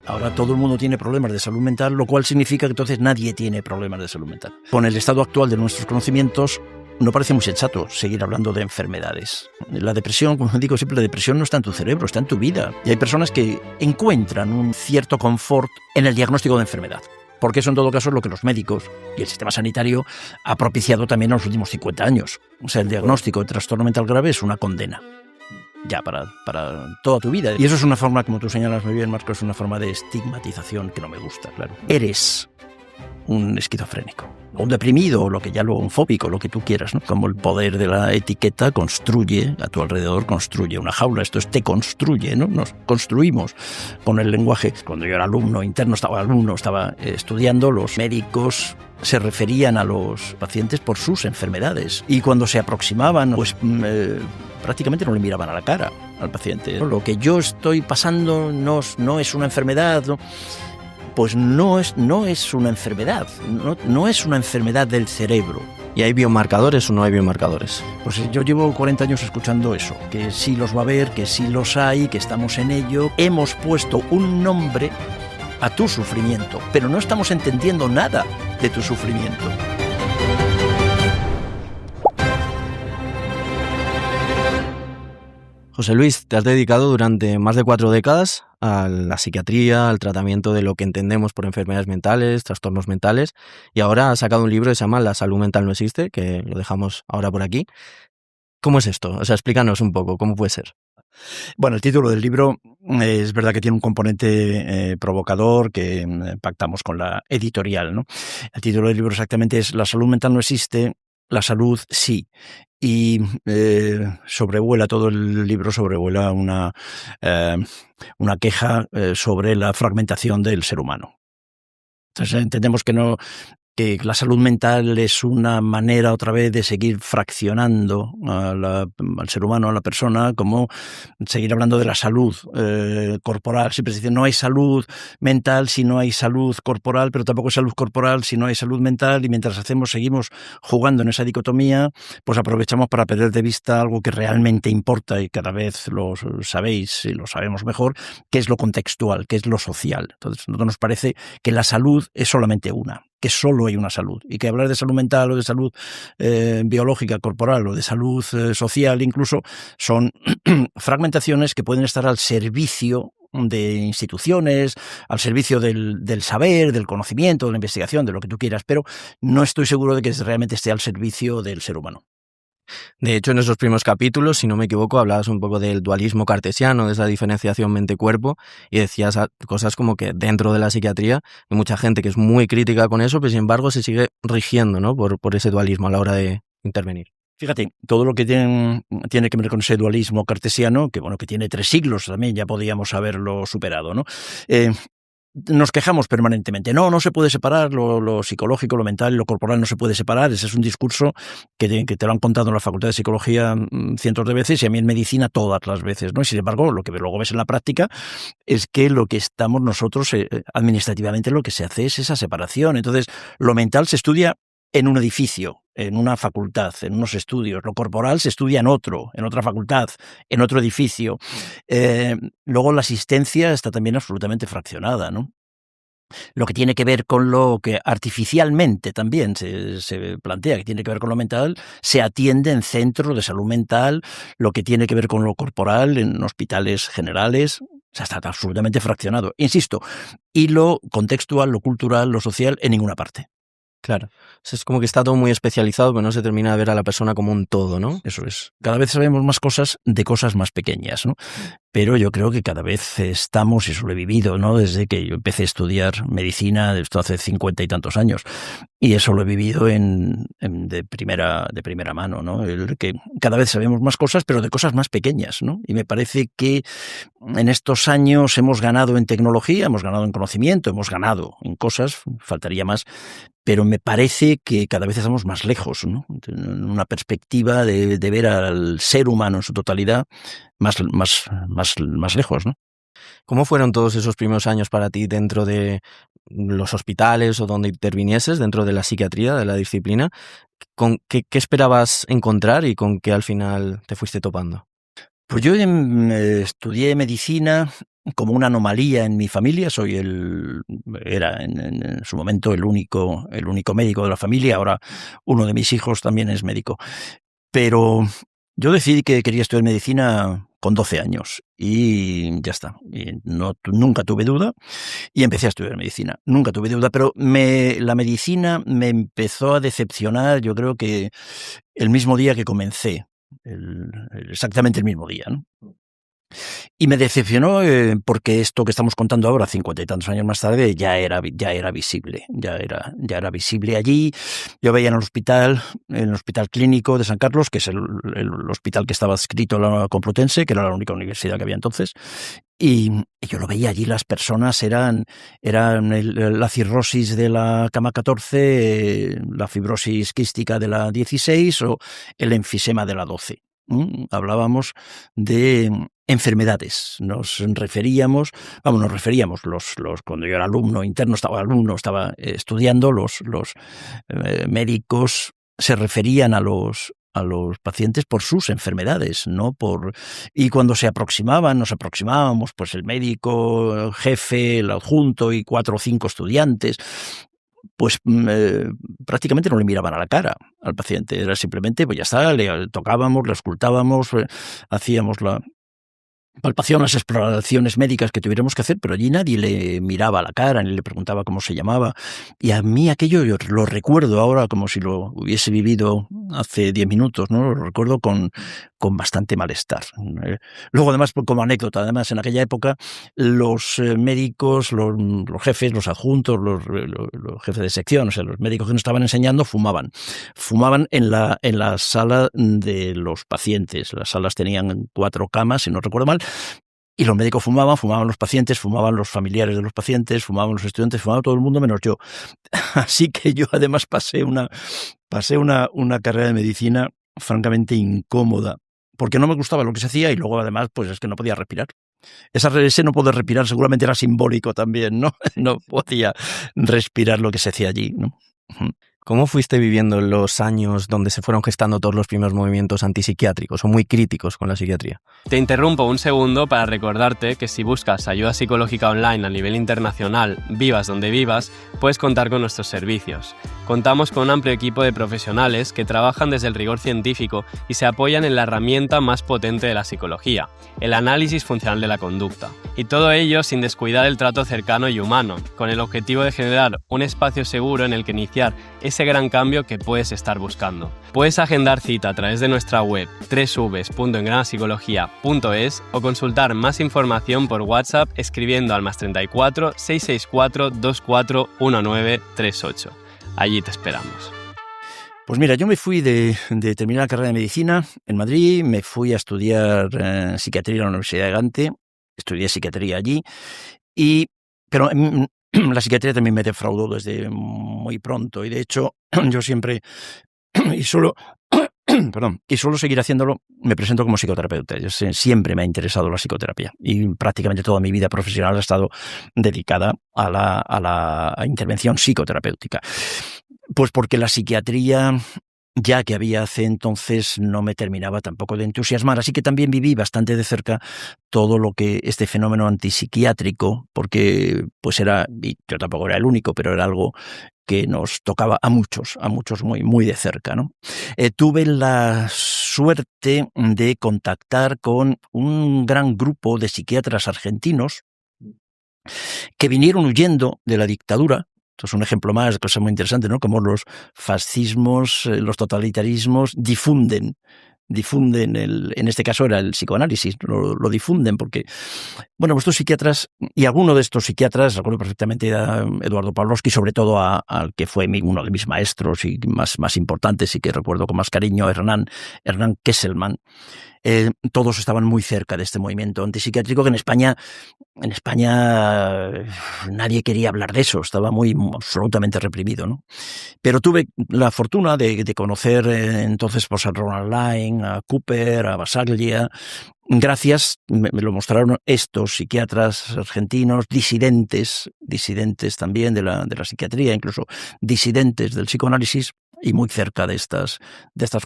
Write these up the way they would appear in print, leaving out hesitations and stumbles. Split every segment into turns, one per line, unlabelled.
Ahora todo el mundo tiene problemas de salud mental, lo cual significa que entonces nadie tiene problemas de salud mental. Con el estado actual de nuestros conocimientos, no parece muy sensato seguir hablando de enfermedades. La depresión, como digo siempre, la depresión no está en tu cerebro, está en tu vida. Y hay personas que encuentran un cierto confort en el diagnóstico de enfermedad. Porque eso en todo caso es lo que los médicos y el sistema sanitario ha propiciado también en los últimos 50 años. O sea, el diagnóstico de trastorno mental grave es una condena. Ya, para toda tu vida. Y eso es una forma, como tú señalas muy bien, Marco, es una forma de estigmatización que no me gusta, claro. Eres un esquizofrénico, o un deprimido, o un fóbico, lo que tú quieras, ¿no? Como el poder de la etiqueta construye, a tu alrededor construye una jaula, esto es te construye, ¿no? Nos construimos con el lenguaje. Cuando yo era estaba estudiando, los médicos se referían a los pacientes por sus enfermedades, y cuando se aproximaban, pues prácticamente no le miraban a la cara al paciente. Lo que yo estoy pasando no es una enfermedad, ¿no? Pues no es una enfermedad, no es una enfermedad del cerebro.
¿Y hay biomarcadores o no hay biomarcadores?
Pues yo llevo 40 años escuchando eso, que sí los va a haber, que sí los hay, que estamos en ello. Hemos puesto un nombre a tu sufrimiento, pero no estamos entendiendo nada de tu sufrimiento.
José Luis, te has dedicado durante más de 4 décadas a la psiquiatría, al tratamiento de lo que entendemos por enfermedades mentales, trastornos mentales, y ahora has sacado un libro que se llama La salud mental no existe, que lo dejamos ahora por aquí. ¿Cómo es esto? O sea, explícanos un poco, ¿cómo puede ser?
Bueno, el título del libro es verdad que tiene un componente provocador que pactamos con la editorial, ¿no? El título del libro exactamente es La salud mental no existe, la salud sí. Y sobrevuela todo el libro, sobrevuela una queja sobre la fragmentación del ser humano. Entonces entendemos que la salud mental es una manera otra vez de seguir fraccionando al ser humano, a la persona, como seguir hablando de la salud corporal. Siempre se dice no hay salud mental si no hay salud corporal, pero tampoco hay salud corporal si no hay salud mental, y mientras seguimos jugando en esa dicotomía, pues aprovechamos para perder de vista algo que realmente importa, y cada vez lo sabéis y lo sabemos mejor, que es lo contextual, que es lo social. Entonces, a nosotros nos parece que la salud es solamente una, que solo hay una salud, y que hablar de salud mental o de salud biológica, corporal, o de salud social incluso, son fragmentaciones que pueden estar al servicio de instituciones, al servicio del saber, del conocimiento, de la investigación, de lo que tú quieras, pero no estoy seguro de que realmente esté al servicio del ser humano.
De hecho, en esos primeros capítulos, si no me equivoco, hablabas un poco del dualismo cartesiano, de esa diferenciación mente-cuerpo, y decías cosas como que dentro de la psiquiatría hay mucha gente que es muy crítica con eso, pero sin embargo se sigue rigiendo, ¿no? por ese dualismo a la hora de intervenir.
Fíjate, todo lo que tiene que ver con ese dualismo cartesiano, que tiene 3 siglos también, ya podíamos haberlo superado, ¿no? Nos quejamos permanentemente. No se puede separar lo psicológico, lo mental y lo corporal, no se puede separar. Ese es un discurso que te lo han contado en la Facultad de Psicología cientos de veces, y a mí en Medicina todas las veces, ¿no? Y sin embargo, lo que luego ves en la práctica es que lo que estamos nosotros, administrativamente, lo que se hace es esa separación. Entonces, lo mental se estudia en un edificio, en una facultad, en unos estudios. Lo corporal se estudia en otra facultad, en otro edificio. Luego la asistencia está también absolutamente fraccionada, ¿no? Lo que tiene que ver con lo que artificialmente también se plantea, que tiene que ver con lo mental, se atiende en centros de salud mental. Lo que tiene que ver con lo corporal, en hospitales generales, está absolutamente fraccionado. Insisto, y lo contextual, lo cultural, lo social, en ninguna parte.
Claro, es como que está todo muy especializado, pero no se termina de ver a la persona como un todo, ¿no?
Eso es. Cada vez sabemos más cosas de cosas más pequeñas, ¿no? Pero yo creo que cada vez estamos, y eso lo he vivido, ¿no? Desde que yo empecé a estudiar medicina, esto hace 50 y tantos años, y eso lo he vivido de primera mano, ¿no? El que cada vez sabemos más cosas, pero de cosas más pequeñas, ¿no? Y me parece que en estos años hemos ganado en tecnología, hemos ganado en conocimiento, hemos ganado en cosas, faltaría más, pero me parece que cada vez estamos más lejos, ¿no? En una perspectiva de ver al ser humano en su totalidad más lejos, ¿no?
¿Cómo fueron todos esos primeros años para ti dentro de los hospitales o donde intervinieses, dentro de la psiquiatría, de la disciplina? ¿Qué esperabas encontrar y con qué al final te fuiste topando?
Pues yo estudié medicina como una anomalía en mi familia. Era en su momento el único médico de la familia. Ahora uno de mis hijos también es médico. Pero yo decidí que quería estudiar medicina con 12 años y ya está. Y nunca tuve duda y empecé a estudiar medicina. Nunca tuve duda, pero la medicina me empezó a decepcionar, yo creo que el mismo día que comencé, exactamente el mismo día, ¿no? Y me decepcionó porque esto que estamos contando ahora, 50 y tantos años más tarde, ya era visible. Ya era visible allí. Yo veía en el hospital clínico de San Carlos, que es el hospital que estaba adscrito a la Complutense, que era la única universidad que había entonces. Y yo lo veía allí, las personas eran la cirrosis de la cama 14, la fibrosis quística de la 16 o el enfisema de la 12. Hablábamos de enfermedades, nos referíamos, cuando yo era alumno interno, estaba estudiando, los médicos se referían a los pacientes por sus enfermedades, y cuando nos aproximábamos, pues el médico, el jefe, el adjunto y 4 o 5 estudiantes, pues prácticamente no le miraban a la cara al paciente, era simplemente, pues ya está, le tocábamos, le auscultábamos, hacíamos la palpación, las exploraciones médicas que tuviéramos que hacer, pero allí nadie le miraba a la cara ni le preguntaba cómo se llamaba. Y a mí aquello yo lo recuerdo ahora como si lo hubiese vivido hace 10 minutos, ¿no? Lo recuerdo con bastante malestar. Luego, además, como anécdota, además, en aquella época, los médicos, los jefes, los adjuntos, los jefes de sección, o sea, los médicos que nos estaban enseñando, fumaban. Fumaban en la sala de los pacientes. Las salas tenían 4 camas, si no recuerdo mal, y los médicos fumaban los pacientes, fumaban los familiares de los pacientes, fumaban los estudiantes, fumaba todo el mundo menos yo. Así que yo además pasé una carrera de medicina francamente incómoda, porque no me gustaba lo que se hacía y luego además pues es que no podía respirar. Ese no poder respirar seguramente era simbólico también, ¿no? No podía respirar lo que se hacía allí, ¿no?
¿Cómo fuiste viviendo los años donde se fueron gestando todos los primeros movimientos antipsiquiátricos o muy críticos con la psiquiatría?
Te interrumpo un segundo para recordarte que si buscas ayuda psicológica online a nivel internacional, vivas donde vivas, puedes contar con nuestros servicios. Contamos con un amplio equipo de profesionales que trabajan desde el rigor científico y se apoyan en la herramienta más potente de la psicología, el análisis funcional de la conducta. Y todo ello sin descuidar el trato cercano y humano, con el objetivo de generar un espacio seguro en el que iniciar ese gran cambio que puedes estar buscando. Puedes agendar cita a través de nuestra web www.engranapsicología.es o consultar más información por WhatsApp escribiendo al +34 664 24 1938. Allí te esperamos.
Pues mira, yo me fui de terminar la carrera de medicina en Madrid, me fui a estudiar psiquiatría en la Universidad de Gante, estudié psiquiatría allí, pero la psiquiatría también me defraudó desde muy pronto y de hecho yo siempre, y solo seguir haciéndolo, me presento como psicoterapeuta. Siempre me ha interesado la psicoterapia y prácticamente toda mi vida profesional ha estado dedicada a la intervención psicoterapéutica. Pues porque la psiquiatría, ya que había hace entonces, no me terminaba tampoco de entusiasmar, así que también viví bastante de cerca todo lo que este fenómeno antipsiquiátrico, porque pues y yo tampoco era el único, pero era algo que nos tocaba a muchos muy, muy de cerca, ¿no? Tuve la suerte de contactar con un gran grupo de psiquiatras argentinos que vinieron huyendo de la dictadura. Esto es un ejemplo más de cosa muy interesante, ¿no? Cómo los fascismos, los totalitarismos difunden en este caso era el psicoanálisis, lo difunden porque, bueno, estos psiquiatras, y alguno de estos psiquiatras, recuerdo perfectamente a Eduardo Pavlovsky, sobre todo al que fue uno de mis maestros y más importantes y que recuerdo con más cariño, Hernán Kesselman. Todos estaban muy cerca de este movimiento antipsiquiátrico que en España nadie quería hablar de eso, estaba absolutamente reprimido, ¿no? Pero tuve la fortuna de conocer entonces pues, a Ronald Lyne, a Cooper, a Basaglia. Gracias, me lo mostraron estos psiquiatras argentinos, disidentes también de la psiquiatría, incluso disidentes del psicoanálisis, y muy cerca de estas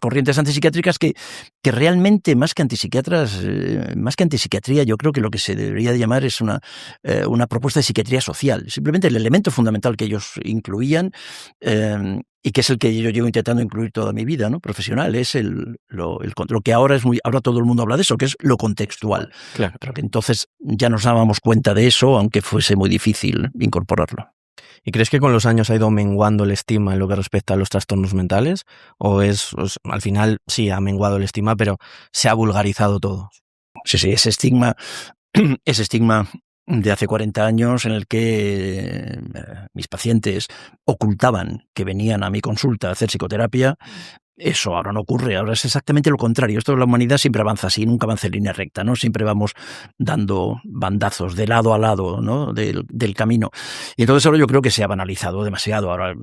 corrientes antipsiquiátricas que realmente más que antipsiquiatras, más que antipsiquiatría, yo creo que lo que se debería de llamar es una propuesta de psiquiatría social. Simplemente el elemento fundamental que ellos incluían y que es el que yo llevo intentando incluir toda mi vida, ¿no? Profesional, es lo que ahora todo el mundo habla de eso, que es lo contextual.
Claro.
Pero que entonces ya nos dábamos cuenta de eso, aunque fuese muy difícil incorporarlo.
¿Y crees que con los años ha ido menguando el estigma en lo que respecta a los trastornos mentales? ¿O al final sí ha menguado el estigma, pero se ha vulgarizado todo?
Sí, ese estigma de hace 40 años en el que mis pacientes ocultaban que venían a mi consulta a hacer psicoterapia, eso ahora no ocurre, ahora es exactamente lo contrario. Esto de la humanidad siempre avanza así, nunca avanza en línea recta, ¿no? Siempre vamos dando bandazos de lado a lado, ¿no? del camino. Y entonces ahora yo creo que se ha banalizado demasiado. Ahora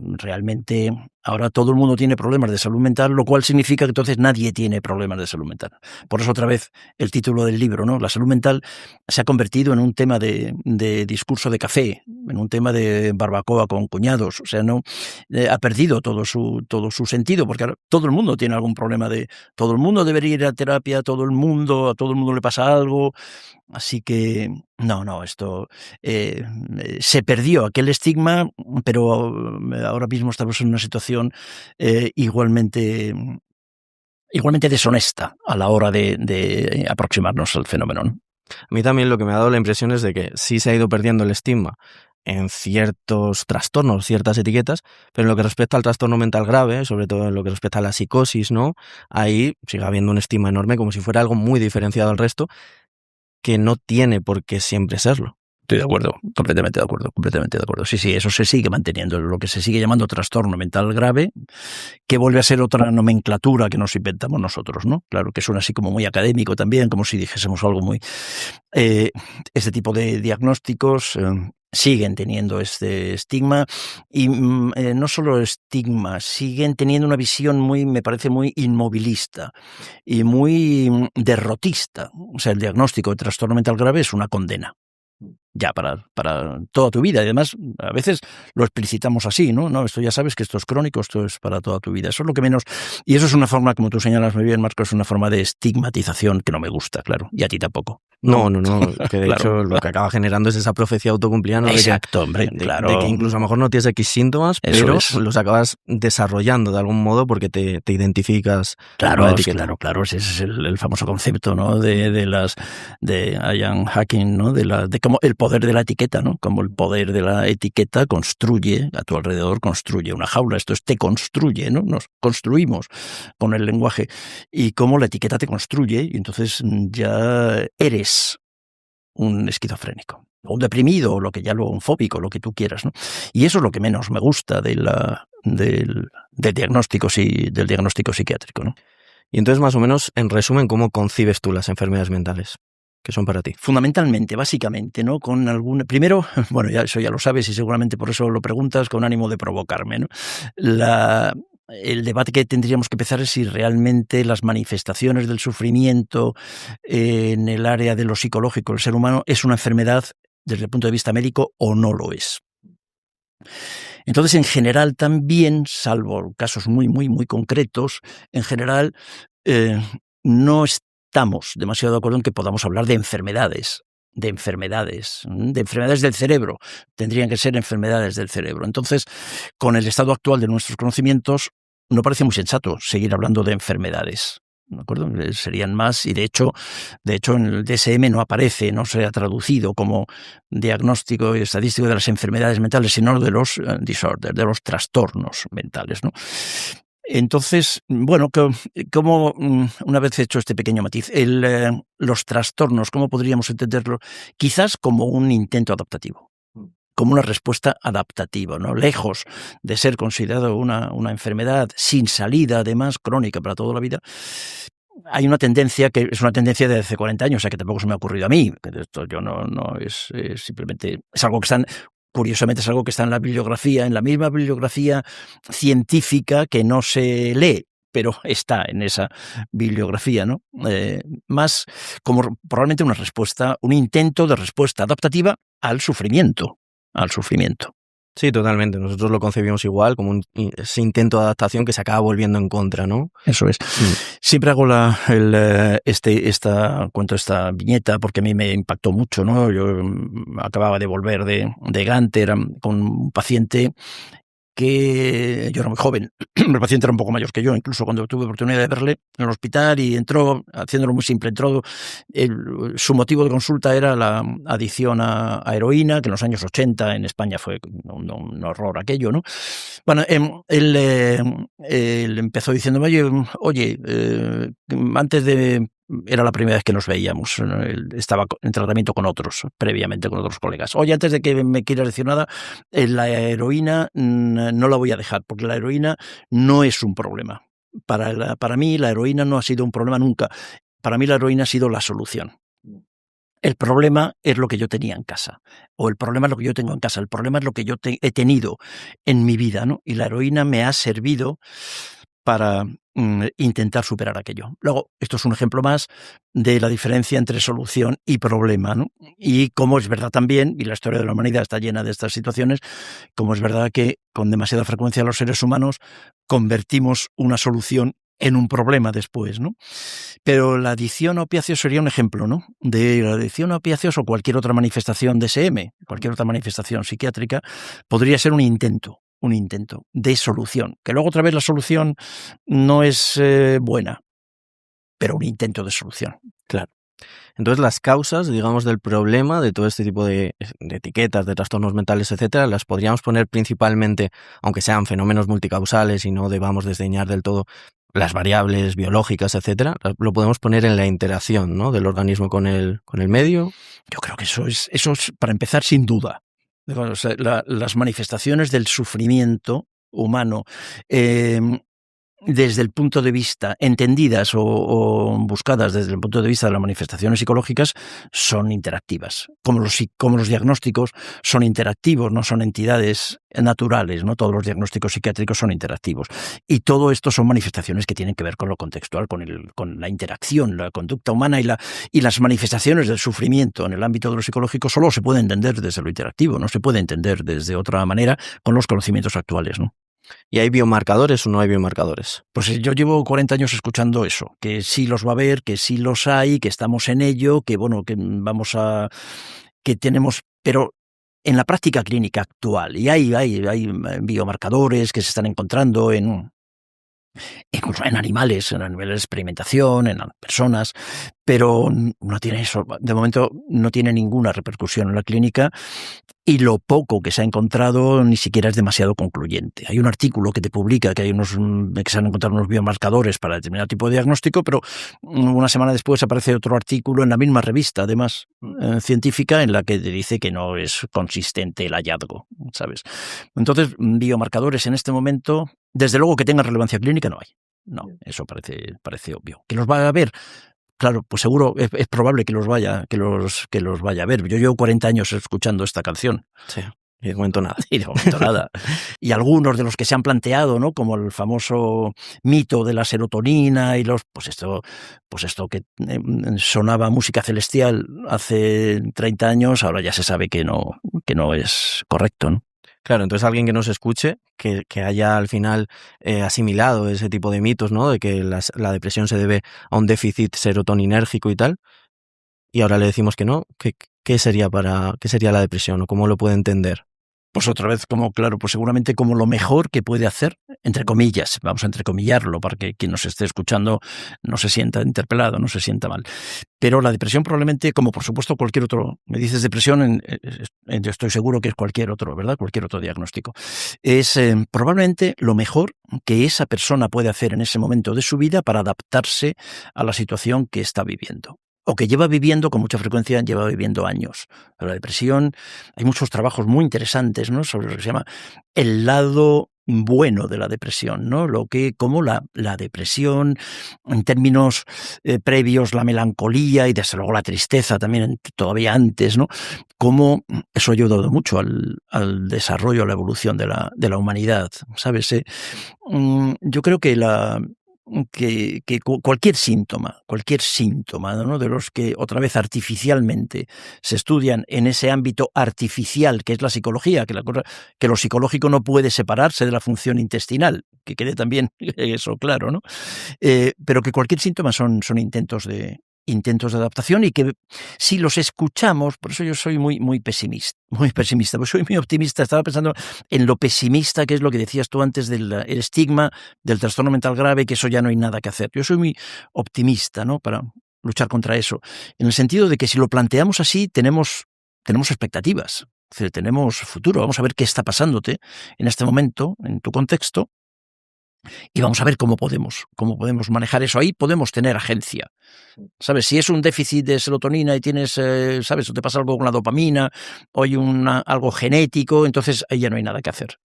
todo el mundo tiene problemas de salud mental, lo cual significa que entonces nadie tiene problemas de salud mental. Por eso otra vez el título del libro, ¿no? La salud mental se ha convertido en un tema de discurso de café, en un tema de barbacoa con cuñados. O sea, no ha perdido todo su sentido, porque ahora todo el mundo tiene algún problema todo el mundo debería ir a terapia, a todo el mundo le pasa algo. Así que esto se perdió aquel estigma, pero ahora mismo estamos en una situación igualmente deshonesta a la hora de aproximarnos al fenómeno, ¿no?
A mí también lo que me ha dado la impresión es de que sí se ha ido perdiendo el estigma en ciertos trastornos, ciertas etiquetas, pero en lo que respecta al trastorno mental grave, sobre todo en lo que respecta a la psicosis, ¿no? Ahí sigue habiendo un estigma enorme, como si fuera algo muy diferenciado al resto, que no tiene por qué siempre serlo.
Estoy de acuerdo, completamente de acuerdo. Sí, eso se sigue manteniendo, lo que se sigue llamando trastorno mental grave, que vuelve a ser otra nomenclatura que nos inventamos nosotros, ¿no? Claro, que suena así como muy académico también, como si dijésemos algo muy... este tipo de diagnósticos siguen teniendo este estigma y no solo estigma, siguen teniendo una visión me parece muy inmovilista y muy derrotista. O sea, el diagnóstico de trastorno mental grave es una condena. Ya para toda tu vida. Y además, a veces lo explicitamos así, ¿no? No, esto ya sabes que esto es crónico, esto es para toda tu vida. Eso es lo que menos... Y eso es una forma, como tú señalas muy bien, Marco, es una forma de estigmatización que no me gusta, claro. Y a ti tampoco.
No, que de hecho lo que acaba generando es esa profecía autocumplida, ¿no?
Exacto, hombre, claro.
De que incluso a lo mejor no tienes X síntomas, pero los acabas desarrollando de algún modo porque te identificas.
Claro. Ese es el famoso concepto, ¿no? De Ian Hacking, ¿no? De cómo el poder de la etiqueta, ¿no? Como el poder de la etiqueta construye, a tu alrededor construye una jaula. Esto te construye, ¿no? Nos construimos con el lenguaje. Y cómo la etiqueta te construye, y entonces ya eres un esquizofrénico, o un deprimido, o un fóbico, lo que tú quieras, ¿no? Y eso es lo que menos me gusta del diagnóstico psiquiátrico, ¿no?
Y entonces, más o menos, en resumen, ¿cómo concibes tú las enfermedades mentales? ¿Qué son para ti?
Fundamentalmente, básicamente, ¿no? Primero, bueno, eso ya lo sabes y seguramente por eso lo preguntas con ánimo de provocarme, ¿no? El debate que tendríamos que empezar es si realmente las manifestaciones del sufrimiento en el área de lo psicológico del ser humano es una enfermedad desde el punto de vista médico o no lo es. Entonces, en general también, salvo casos muy, muy, muy concretos, en general no estamos demasiado de acuerdo en que podamos hablar de enfermedades del cerebro. Tendrían que ser enfermedades del cerebro. Entonces, con el estado actual de nuestros conocimientos, no parece muy sensato seguir hablando de enfermedades. ¿De acuerdo? Serían más, y de hecho en el DSM no aparece, no se ha traducido como diagnóstico y estadístico de las enfermedades mentales, sino de los disorders, de los trastornos mentales, ¿no? Entonces, bueno, como una vez hecho este pequeño matiz, los trastornos, ¿cómo podríamos entenderlo? Quizás como un intento adaptativo, como una respuesta adaptativa, ¿no? Lejos de ser considerado una enfermedad sin salida, además, crónica para toda la vida. Hay una tendencia que es una tendencia de hace 40 años, o sea que tampoco se me ha ocurrido a mí. Esto yo no es simplemente, es algo que están... Curiosamente es algo que está en la misma bibliografía científica que no se lee, pero está en esa bibliografía, ¿no? Más como probablemente un intento de respuesta adaptativa al sufrimiento.
Sí, totalmente. Nosotros lo concebimos igual, como ese intento de adaptación que se acaba volviendo en contra, ¿no?
Eso es. Siempre hago cuento esta viñeta porque a mí me impactó mucho, ¿no? Yo acababa de volver de Gante, era con un paciente que yo era muy joven, el paciente era un poco mayor que yo, incluso cuando tuve oportunidad de verle en el hospital, y entró, haciéndolo muy simple, su motivo de consulta era la adicción a heroína, que en los años 80 en España fue un horror aquello, ¿no? Bueno, él empezó diciéndome, oye, antes de... Era la primera vez que nos veíamos. Él estaba en tratamiento con otros, previamente con otros colegas. Oye, antes de que me quieras decir nada, la heroína no la voy a dejar, porque la heroína no es un problema. Para mí la heroína no ha sido un problema nunca. Para mí la heroína ha sido la solución. El problema es lo que yo tenía en casa, o el problema es lo que yo tengo en casa, el problema es lo que yo he tenido en mi vida, ¿no? Y la heroína me ha servido para intentar superar aquello. Luego, esto es un ejemplo más de la diferencia entre solución y problema, ¿no? Y como es verdad también, y la historia de la humanidad está llena de estas situaciones, como es verdad que con demasiada frecuencia los seres humanos convertimos una solución en un problema después, ¿no? Pero la adicción a opiáceos sería un ejemplo, ¿no? De la adicción a opiáceos o cualquier otra manifestación de SM, cualquier otra manifestación psiquiátrica, podría ser un intento de solución. Que luego otra vez la solución no es buena, pero un intento de solución.
Claro. Entonces las causas, digamos, del problema, de todo este tipo de etiquetas, de trastornos mentales, etcétera, las podríamos poner principalmente, aunque sean fenómenos multicausales y no debamos desdeñar del todo las variables biológicas, etcétera, lo podemos poner en la interacción, ¿no?, del organismo con el medio.
Yo creo que eso es para empezar, sin duda. O sea, las manifestaciones del sufrimiento humano, desde el punto de vista, entendidas o buscadas desde el punto de vista de las manifestaciones psicológicas, son interactivas. Como los diagnósticos son interactivos, no son entidades naturales, ¿no? Todos los diagnósticos psiquiátricos son interactivos. Y todo esto son manifestaciones que tienen que ver con lo contextual, con la interacción, la conducta humana, y las manifestaciones del sufrimiento en el ámbito de lo psicológico solo se puede entender desde lo interactivo, no se puede entender desde otra manera con los conocimientos actuales, ¿no?
¿Y hay biomarcadores o no hay biomarcadores?
Pues yo llevo 40 años escuchando eso, que sí los va a haber, que sí los hay, que estamos en ello, que bueno, que tenemos, pero en la práctica clínica actual, y hay biomarcadores que se están encontrando incluso en animales, en nivel de experimentación, en personas, pero no tiene eso, de momento no tiene ninguna repercusión en la clínica, y lo poco que se ha encontrado ni siquiera es demasiado concluyente. Hay un artículo que te publica que que se han encontrado unos biomarcadores para determinado tipo de diagnóstico, pero una semana después aparece otro artículo en la misma revista, además científica, en la que te dice que no es consistente el hallazgo, ¿sabes? Entonces, biomarcadores en este momento, desde luego que tengan relevancia clínica, no hay. No, eso parece obvio. ¿Que los va a haber? Claro, pues seguro, es probable que los vaya a ver. Yo llevo 40 años escuchando esta canción.
Sí, y de momento nada.
Y de momento nada. Y algunos de los que se han planteado, ¿no?, como el famoso mito de la serotonina y pues esto que sonaba música celestial hace 30 años, ahora ya se sabe que no es correcto, ¿no?
Claro, entonces alguien que nos escuche, que haya al final asimilado ese tipo de mitos, ¿no?, de que la depresión se debe a un déficit serotoninérgico y tal, y ahora le decimos que no, ¿qué sería la depresión o cómo lo puede entender?
Pues otra vez, pues seguramente como lo mejor que puede hacer, entre comillas, vamos a entrecomillarlo para que quien nos esté escuchando no se sienta interpelado, no se sienta mal. Pero la depresión probablemente, como por supuesto cualquier otro, me dices depresión, yo estoy seguro que es cualquier otro, ¿verdad? Cualquier otro diagnóstico. Es probablemente lo mejor que esa persona puede hacer en ese momento de su vida para adaptarse a la situación que está viviendo, o que lleva viviendo, con mucha frecuencia lleva viviendo años. Pero la depresión, hay muchos trabajos muy interesantes, ¿no?, sobre lo que se llama el lado bueno de la depresión, ¿no? Como la depresión, en términos previos, la melancolía y desde luego la tristeza también todavía antes, ¿no? Cómo eso ha ayudado mucho al desarrollo, a la evolución de la humanidad, ¿sabes? Yo creo que cualquier síntoma, ¿no? De los que otra vez artificialmente se estudian en ese ámbito artificial que es la psicología, que lo psicológico no puede separarse de la función intestinal, que quede también eso claro, ¿no? Pero que cualquier síntoma son intentos de adaptación, y que si los escuchamos, por eso yo soy muy pesimista, pues soy muy optimista. Estaba pensando en lo pesimista que es lo que decías tú antes del el estigma del trastorno mental grave, que eso ya no hay nada que hacer. Yo soy muy optimista, ¿no?, para luchar contra eso, en el sentido de que si lo planteamos así tenemos expectativas, es decir, tenemos futuro. Vamos a ver qué está pasándote en este momento, en tu contexto, y vamos a ver cómo podemos manejar eso. Ahí podemos tener agencia, ¿sabes? Si es un déficit de serotonina y tienes, ¿sabes?, o te pasa algo con la dopamina, o hay algo genético, entonces ahí ya no hay nada que hacer.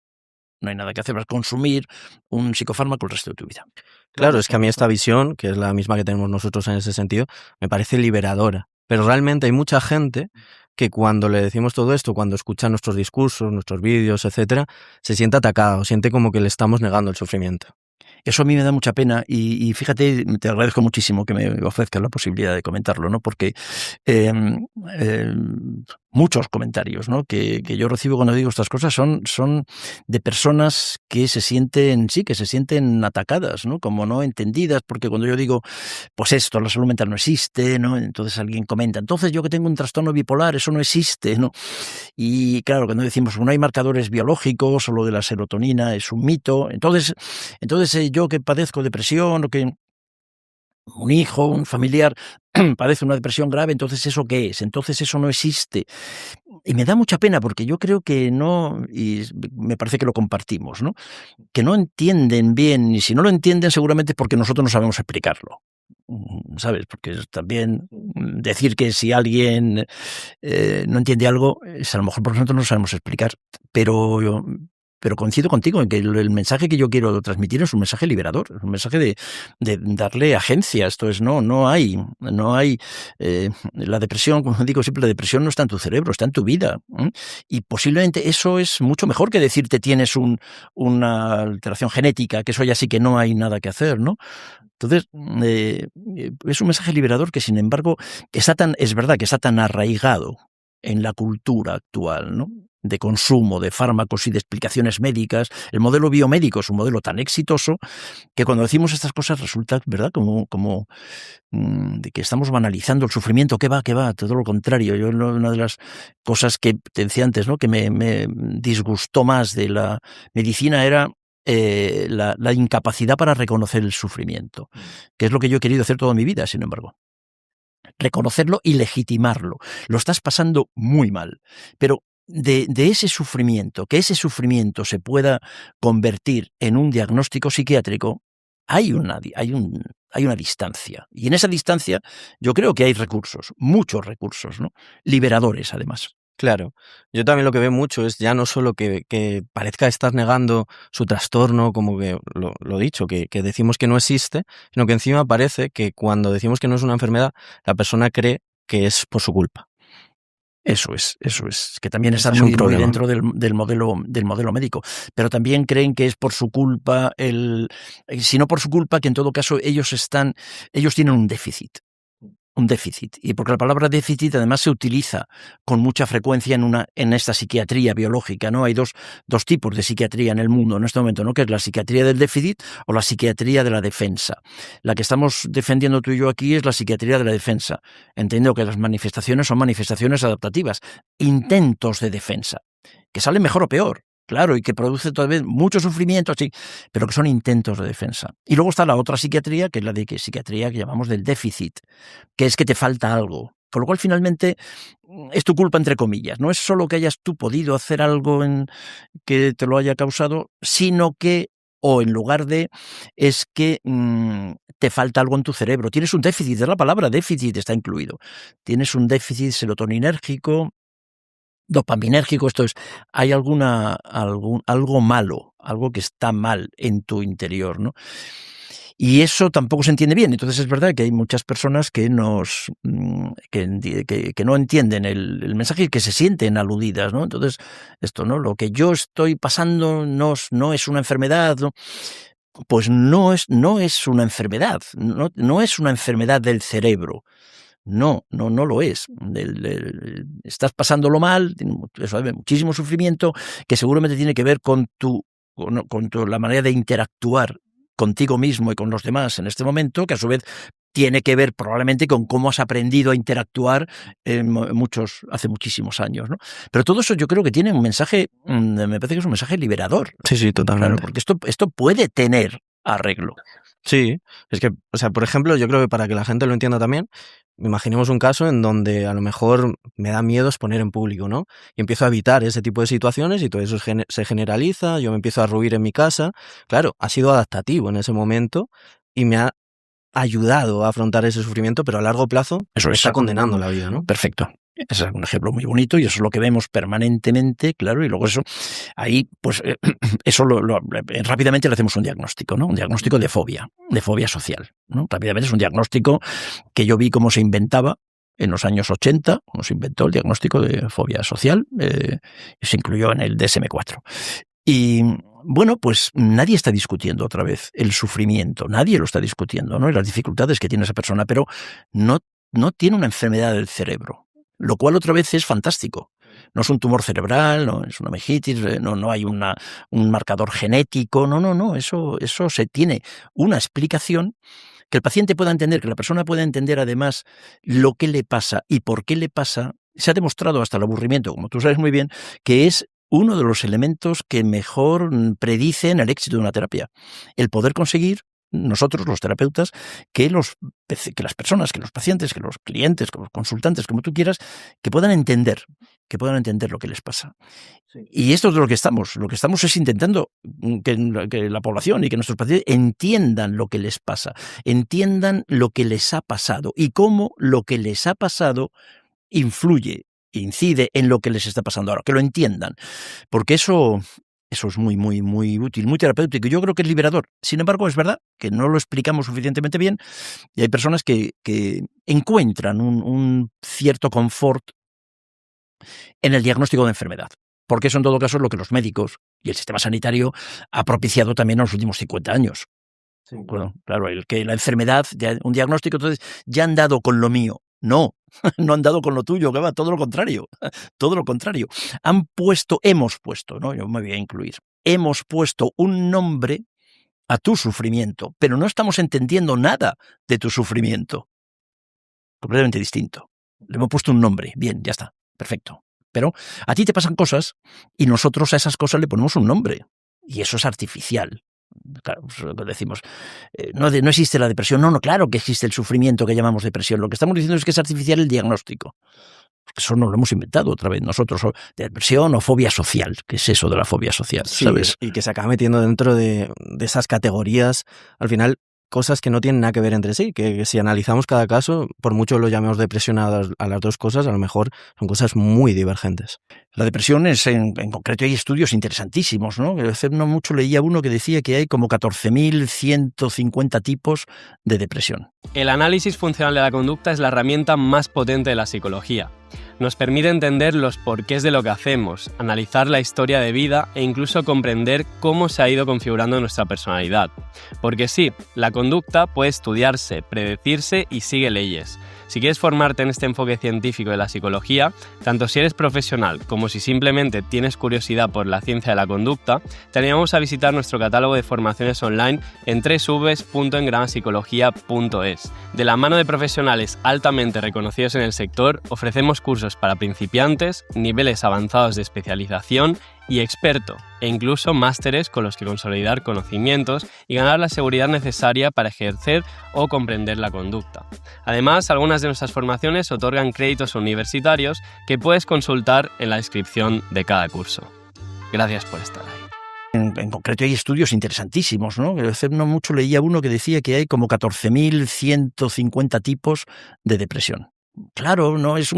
No hay nada que hacer, vas a consumir un psicofármaco el resto de tu vida.
Claro, es que a mí esta visión, que es la misma que tenemos nosotros en ese sentido, me parece liberadora. Pero realmente hay mucha gente que cuando le decimos todo esto, cuando escucha nuestros discursos, nuestros vídeos, etcétera, se siente atacada o siente como que le estamos negando el sufrimiento.
Eso a mí me da mucha pena, y fíjate, te agradezco muchísimo que me ofrezcas la posibilidad de comentarlo, ¿no? Porque muchos comentarios, ¿no?, que yo recibo cuando digo estas cosas son de personas que se sienten atacadas, ¿no?, como no entendidas, porque cuando yo digo, pues esto, la salud mental no existe, ¿no?, entonces alguien comenta, entonces yo que tengo un trastorno bipolar, eso no existe, ¿no? Y claro, cuando decimos no hay marcadores biológicos, o lo de la serotonina es un mito, entonces yo que padezco depresión, o que un hijo, un familiar padece una depresión grave, entonces ¿eso qué es? Entonces eso no existe. Y me da mucha pena, porque yo creo que no, y me parece que lo compartimos, ¿no?, que no entienden bien, y si no lo entienden seguramente es porque nosotros no sabemos explicarlo, ¿sabes? Porque también decir que si alguien no entiende algo, es a lo mejor porque nosotros no sabemos explicar, pero coincido contigo en que el mensaje que yo quiero transmitir es un mensaje liberador, es un mensaje de darle agencia. Esto es, no hay la depresión, como digo siempre, la depresión no está en tu cerebro, está en tu vida, ¿eh? Y posiblemente eso es mucho mejor que decirte tienes una alteración genética, que eso ya sí que no hay nada que hacer, ¿no? Entonces, es un mensaje liberador que, sin embargo, es verdad que está tan arraigado en la cultura actual, ¿no?, de consumo de fármacos y de explicaciones médicas. El modelo biomédico es un modelo tan exitoso que cuando decimos estas cosas resulta, ¿verdad?, como de que estamos banalizando el sufrimiento. ¿Qué va? Todo lo contrario. Yo, una de las cosas que te decía antes, ¿no?, que me disgustó más de la medicina era la incapacidad para reconocer el sufrimiento, que es lo que yo he querido hacer toda mi vida, sin embargo. Reconocerlo y legitimarlo. Lo estás pasando muy mal, pero de ese sufrimiento, que ese sufrimiento se pueda convertir en un diagnóstico psiquiátrico, hay una distancia. Y en esa distancia yo creo que hay recursos, muchos recursos, ¿no?, liberadores además.
Claro, yo también lo que veo mucho es ya no solo que parezca estar negando su trastorno, como que lo dicho, que decimos que no existe, sino que encima parece que cuando decimos que no es una enfermedad, la persona cree que es por su culpa.
Eso es, que también están
Es un
muy
problema.
dentro del modelo médico, pero también creen que es por su culpa, si no por su culpa, que en todo caso ellos tienen un déficit. Y porque la palabra déficit además se utiliza con mucha frecuencia en esta psiquiatría biológica, ¿no? Hay dos tipos de psiquiatría en el mundo en este momento, ¿no?, que es la psiquiatría del déficit o la psiquiatría de la defensa. La que estamos defendiendo tú y yo aquí es la psiquiatría de la defensa, entendiendo que las manifestaciones son manifestaciones adaptativas, intentos de defensa, que salen mejor o peor. Claro, y que produce todavía mucho sufrimiento, sí, pero que son intentos de defensa. Y luego está la otra psiquiatría, que es la psiquiatría que llamamos del déficit, que es que te falta algo. Con lo cual, finalmente, es tu culpa, entre comillas. No es solo que hayas tú podido hacer algo que te lo haya causado, sino que, o en lugar de, es que te falta algo en tu cerebro. Tienes un déficit, es la palabra déficit, está incluido. Tienes un déficit serotoninérgico, dopaminérgico, esto es, hay algo malo, algo que está mal en tu interior, ¿no? Y eso tampoco se entiende bien. Entonces es verdad que hay muchas personas que no entienden el mensaje y que se sienten aludidas, ¿no? Entonces, esto, ¿no?, lo que yo estoy pasando no es una enfermedad, ¿no? pues no es una enfermedad, no es una enfermedad del cerebro. No lo es. Estás pasándolo mal, muchísimo sufrimiento, que seguramente tiene que ver con la manera de interactuar contigo mismo y con los demás en este momento, que a su vez tiene que ver probablemente con cómo has aprendido a interactuar hace muchísimos años, ¿no? Pero todo eso yo creo que tiene un mensaje, me parece que es un mensaje liberador.
Sí, totalmente.
Claro, porque esto puede tener arreglo.
Sí, es que, o sea, por ejemplo, yo creo que para que la gente lo entienda también, imaginemos un caso en donde a lo mejor me da miedo exponer en público, ¿no? Y empiezo a evitar ese tipo de situaciones y todo eso se generaliza, yo me empiezo a ruir en mi casa. Claro, ha sido adaptativo en ese momento y me ha ayudado a afrontar ese sufrimiento, pero a largo plazo me está condenando la vida, ¿no?
Perfecto. Ese es un ejemplo muy bonito y eso es lo que vemos permanentemente, claro, y luego ahí, pues, eso rápidamente le hacemos un diagnóstico, ¿no? Un diagnóstico de fobia social, ¿no? Rápidamente es un diagnóstico que yo vi cómo se inventaba en los años 80, cómo se inventó el diagnóstico de fobia social, y se incluyó en el DSM-4. Y bueno, pues nadie está discutiendo otra vez el sufrimiento, nadie lo está discutiendo, ¿no? Y las dificultades que tiene esa persona, pero no tiene una enfermedad del cerebro. Lo cual otra vez es fantástico. No es un tumor cerebral, no es una meningitis, no hay un marcador genético, no, eso se tiene una explicación que el paciente pueda entender, que la persona pueda entender además lo que le pasa y por qué le pasa. Se ha demostrado hasta el aburrimiento, como tú sabes muy bien, que es uno de los elementos que mejor predicen el éxito de una terapia. El poder conseguir nosotros, los terapeutas, que las personas, que los pacientes, que los clientes, que los consultantes, como tú quieras, que puedan entender lo que les pasa. Sí. Y esto es de lo que estamos. Lo que estamos es intentando que la población y que nuestros pacientes entiendan lo que les pasa, entiendan lo que les ha pasado y cómo lo que les ha pasado incide en lo que les está pasando ahora, que lo entiendan. Porque eso es muy, muy, muy útil, muy terapéutico. Yo creo que es liberador. Sin embargo, es verdad que no lo explicamos suficientemente bien y hay personas que encuentran un cierto confort en el diagnóstico de enfermedad. Porque eso, en todo caso, es lo que los médicos y el sistema sanitario ha propiciado también en los últimos 50 años. Sí. Bueno, claro, el que la enfermedad, un diagnóstico, entonces ya han dado con lo mío. No han dado con lo tuyo, que va, todo lo contrario. Hemos puesto, ¿no? Yo me voy a incluir. Hemos puesto un nombre a tu sufrimiento, pero no estamos entendiendo nada de tu sufrimiento. Completamente distinto. Le hemos puesto un nombre. Bien, ya está. Perfecto. Pero a ti te pasan cosas y nosotros a esas cosas le ponemos un nombre. Y eso es artificial. Claro, decimos, no existe la depresión. No, claro que existe el sufrimiento que llamamos depresión. Lo que estamos diciendo es que es artificial el diagnóstico. Porque eso no lo hemos inventado otra vez nosotros, depresión o fobia social. ¿Qué es eso de la fobia social?
Sí,
¿sabes?
Y que se acaba metiendo dentro de esas categorías, al final, cosas que no tienen nada que ver entre sí, que si analizamos cada caso, por mucho lo llamemos depresión a las dos cosas, a lo mejor son cosas muy divergentes.
La depresión es, en concreto, hay estudios interesantísimos, ¿no? Hace no mucho leía uno que decía que hay como 14.150 tipos de depresión.
El análisis funcional de la conducta es la herramienta más potente de la psicología. Nos permite entender los porqués de lo que hacemos, analizar la historia de vida e incluso comprender cómo se ha ido configurando nuestra personalidad. Porque sí, la conducta puede estudiarse, predecirse y sigue leyes. Si quieres formarte en este enfoque científico de la psicología, tanto si eres profesional como si simplemente tienes curiosidad por la ciencia de la conducta, te animamos a visitar nuestro catálogo de formaciones online en www.engramapsicología.es. De la mano de profesionales altamente reconocidos en el sector, ofrecemos cursos para principiantes, niveles avanzados de especialización y experto, e incluso másteres con los que consolidar conocimientos y ganar la seguridad necesaria para ejercer o comprender la conducta. Además, algunas de nuestras formaciones otorgan créditos universitarios que puedes consultar en la descripción de cada curso. Gracias por estar ahí.
En concreto hay estudios interesantísimos, ¿no? Hace no mucho leía uno que decía que hay como 14.150 tipos de depresión. Claro, no es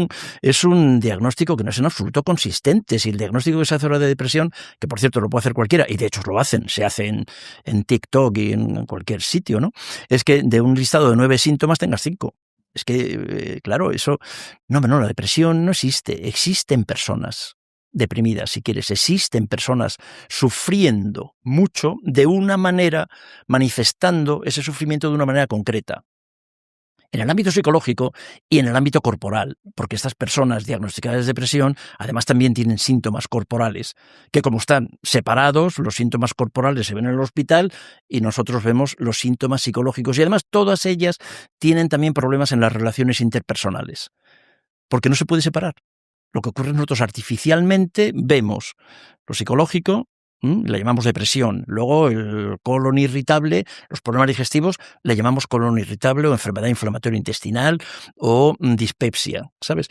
un diagnóstico que no es en absoluto consistente. Si el diagnóstico que se hace ahora de depresión, que por cierto lo puede hacer cualquiera, y de hecho lo hacen, se hace en TikTok y en cualquier sitio, ¿no? Es que de un listado de 9 síntomas tengas 5. Es que, claro, eso... No, la depresión no existe. Existen personas deprimidas, si quieres. Existen personas sufriendo mucho de una manera, manifestando ese sufrimiento de una manera concreta. En el ámbito psicológico y en el ámbito corporal, porque estas personas diagnosticadas de depresión además también tienen síntomas corporales, que como están separados, los síntomas corporales se ven en el hospital y nosotros vemos los síntomas psicológicos. Y además todas ellas tienen también problemas en las relaciones interpersonales, porque no se puede separar. Lo que ocurre es que nosotros artificialmente vemos lo psicológico, le llamamos depresión. Luego el colon irritable, los problemas digestivos, le llamamos colon irritable o enfermedad inflamatoria intestinal o dispepsia, ¿sabes?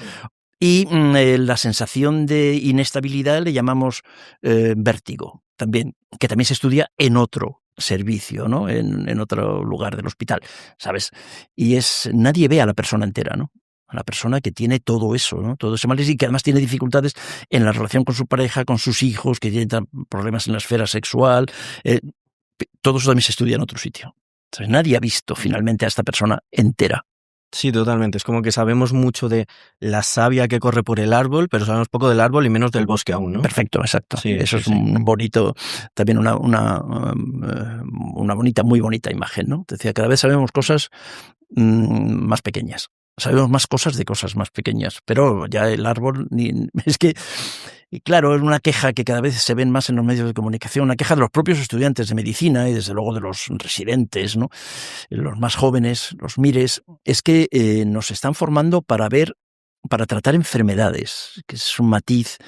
Y la sensación de inestabilidad le llamamos vértigo, también, que también se estudia en otro servicio, ¿no? En otro lugar del hospital, ¿sabes? Y nadie ve a la persona entera, ¿no? A la persona que tiene todo eso, ¿no? Todo ese malestar y que además tiene dificultades en la relación con su pareja, con sus hijos, que tienen problemas en la esfera sexual. Todo eso también se estudia en otro sitio. Entonces, nadie ha visto finalmente a esta persona entera.
Sí, totalmente. Es como que sabemos mucho de la savia que corre por el árbol, pero sabemos poco del árbol y menos del bosque aún, ¿no?
Perfecto, exacto.
Sí,
eso
sí,
es un bonito, también una bonita, muy bonita imagen, ¿no? Te decía, cada vez sabemos cosas más pequeñas. Sabemos más cosas de cosas más pequeñas, pero ya el árbol, es que, y claro, es una queja que cada vez se ven más en los medios de comunicación, una queja de los propios estudiantes de medicina y desde luego de los residentes, ¿no? Los más jóvenes, los MIRES, es que nos están formando para tratar enfermedades, que es un matiz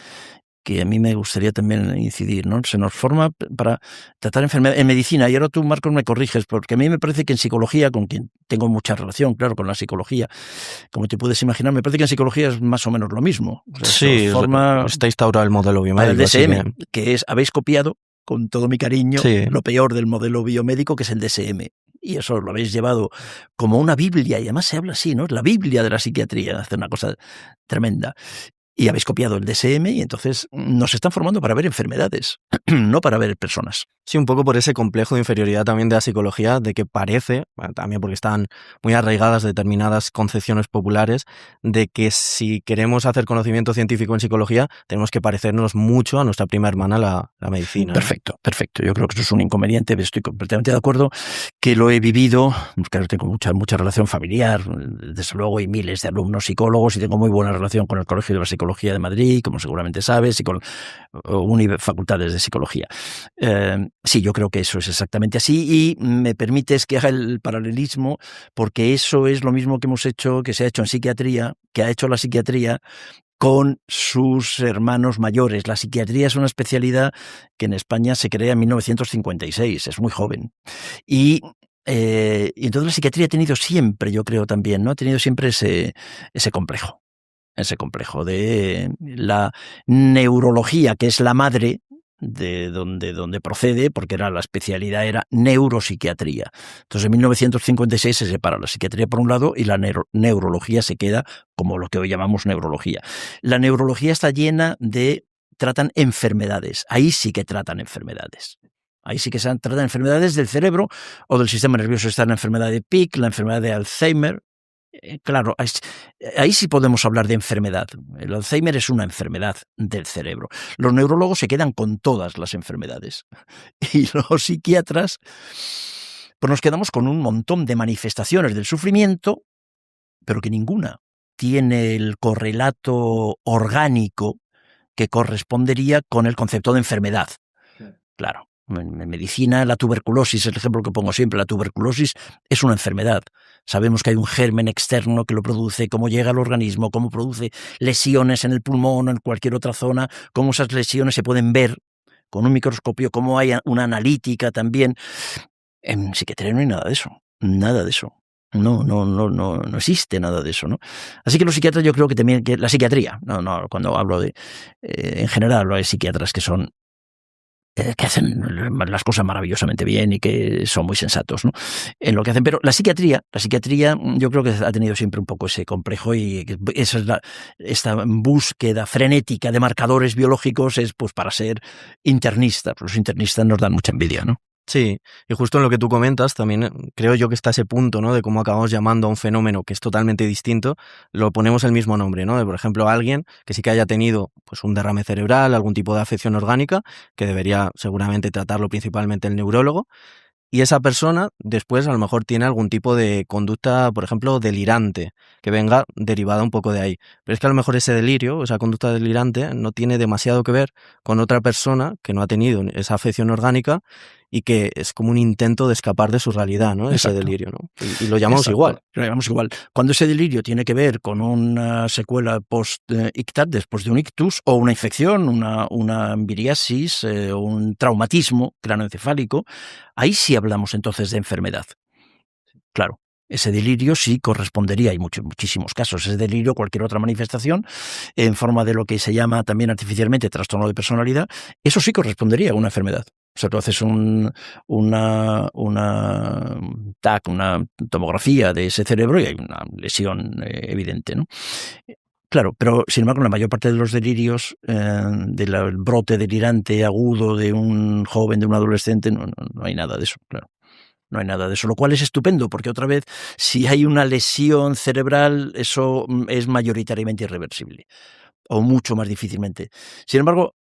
que a mí me gustaría también incidir, ¿no? Se nos forma para tratar enfermedades en medicina, y ahora tú, Marcos, me corriges, porque a mí me parece que en psicología, con quien tengo mucha relación, claro, con la psicología, como te puedes imaginar, me parece que en psicología es más o menos lo mismo. O sea,
sí, está instaurado el modelo biomédico.
El DSM, que es, habéis copiado, con todo mi cariño, lo peor del modelo biomédico, que es el DSM. Y eso lo habéis llevado como una Biblia, y además se habla así, ¿no? Es la Biblia de la psiquiatría, hace una cosa tremenda. Y habéis copiado el DSM y entonces nos están formando para ver enfermedades, no para ver personas.
Sí, un poco por ese complejo de inferioridad también de la psicología, de que parece, también porque están muy arraigadas determinadas concepciones populares, de que si queremos hacer conocimiento científico en psicología, tenemos que parecernos mucho a nuestra prima hermana, la medicina.
Perfecto, perfecto. Yo creo que eso es un inconveniente, estoy completamente de acuerdo, que lo he vivido, claro, tengo mucha relación familiar, desde luego hay miles de alumnos psicólogos y tengo muy buena relación con el Colegio de la Psicología de Madrid, como seguramente sabes, y con facultades de psicología. Sí, yo creo que eso es exactamente así y me permites que haga el paralelismo porque eso es lo mismo que se ha hecho en psiquiatría, que ha hecho la psiquiatría con sus hermanos mayores. La psiquiatría es una especialidad que en España se crea en 1956, es muy joven. Y entonces la psiquiatría ha tenido siempre, yo creo también, ¿no? Ha tenido siempre ese complejo de la neurología, que es la madre de donde procede, porque la especialidad era neuropsiquiatría. Entonces en 1956 se separa la psiquiatría por un lado y la neurología se queda como lo que hoy llamamos neurología. La neurología está llena tratan enfermedades, ahí sí que tratan enfermedades. Ahí sí que se tratan enfermedades del cerebro o del sistema nervioso. Está la enfermedad de Pick, la enfermedad de Alzheimer. Claro, ahí sí podemos hablar de enfermedad. El Alzheimer es una enfermedad del cerebro. Los neurólogos se quedan con todas las enfermedades. Y los psiquiatras, pues nos quedamos con un montón de manifestaciones del sufrimiento, pero que ninguna tiene el correlato orgánico que correspondería con el concepto de enfermedad. Claro. En medicina, la tuberculosis, el ejemplo que pongo siempre, la tuberculosis es una enfermedad. Sabemos que hay un germen externo que lo produce, cómo llega al organismo, cómo produce lesiones en el pulmón o en cualquier otra zona, cómo esas lesiones se pueden ver con un microscopio, cómo hay una analítica también. En psiquiatría no hay nada de eso, nada de eso. No existe nada de eso, ¿no? Así que los psiquiatras, yo creo que también, que la psiquiatría, cuando hablo en general hablo de psiquiatras que son que hacen las cosas maravillosamente bien y que son muy sensatos, ¿no? En lo que hacen. Pero la psiquiatría yo creo que ha tenido siempre un poco ese complejo y esa es esta búsqueda frenética de marcadores biológicos es pues para ser internista. Pues los internistas nos dan mucha envidia, ¿no?
Sí, y justo en lo que tú comentas, también creo yo que está ese punto, ¿no? De cómo acabamos llamando a un fenómeno que es totalmente distinto, lo ponemos el mismo nombre, ¿no? De, por ejemplo, alguien que sí que haya tenido pues un derrame cerebral, algún tipo de afección orgánica, que debería seguramente tratarlo principalmente el neurólogo, y esa persona después a lo mejor tiene algún tipo de conducta, por ejemplo, delirante, que venga derivada un poco de ahí. Pero es que a lo mejor ese delirio, esa conducta delirante, no tiene demasiado que ver con otra persona que no ha tenido esa afección orgánica y que es como un intento de escapar de su realidad, ¿no? Ese
Exacto.
delirio, ¿no? Y lo llamamos
Exacto,
igual.
lo llamamos igual. Cuando ese delirio tiene que ver con una secuela post-ictat, después de un ictus, o una infección, una embiriasis, o un traumatismo craneoencefálico, ahí sí hablamos entonces de enfermedad. Claro, ese delirio sí correspondería, hay muchísimos casos, ese delirio, cualquier otra manifestación, en forma de lo que se llama también artificialmente trastorno de personalidad, eso sí correspondería a una enfermedad. O sea, tú haces una TAC, una tomografía de ese cerebro y hay una lesión evidente, ¿no? Claro, pero sin embargo, la mayor parte de los delirios, del brote delirante agudo de un joven, de un adolescente, no hay nada de eso, claro. No hay nada de eso, lo cual es estupendo, porque otra vez, si hay una lesión cerebral, eso es mayoritariamente irreversible, o mucho más difícilmente. Sin embargo,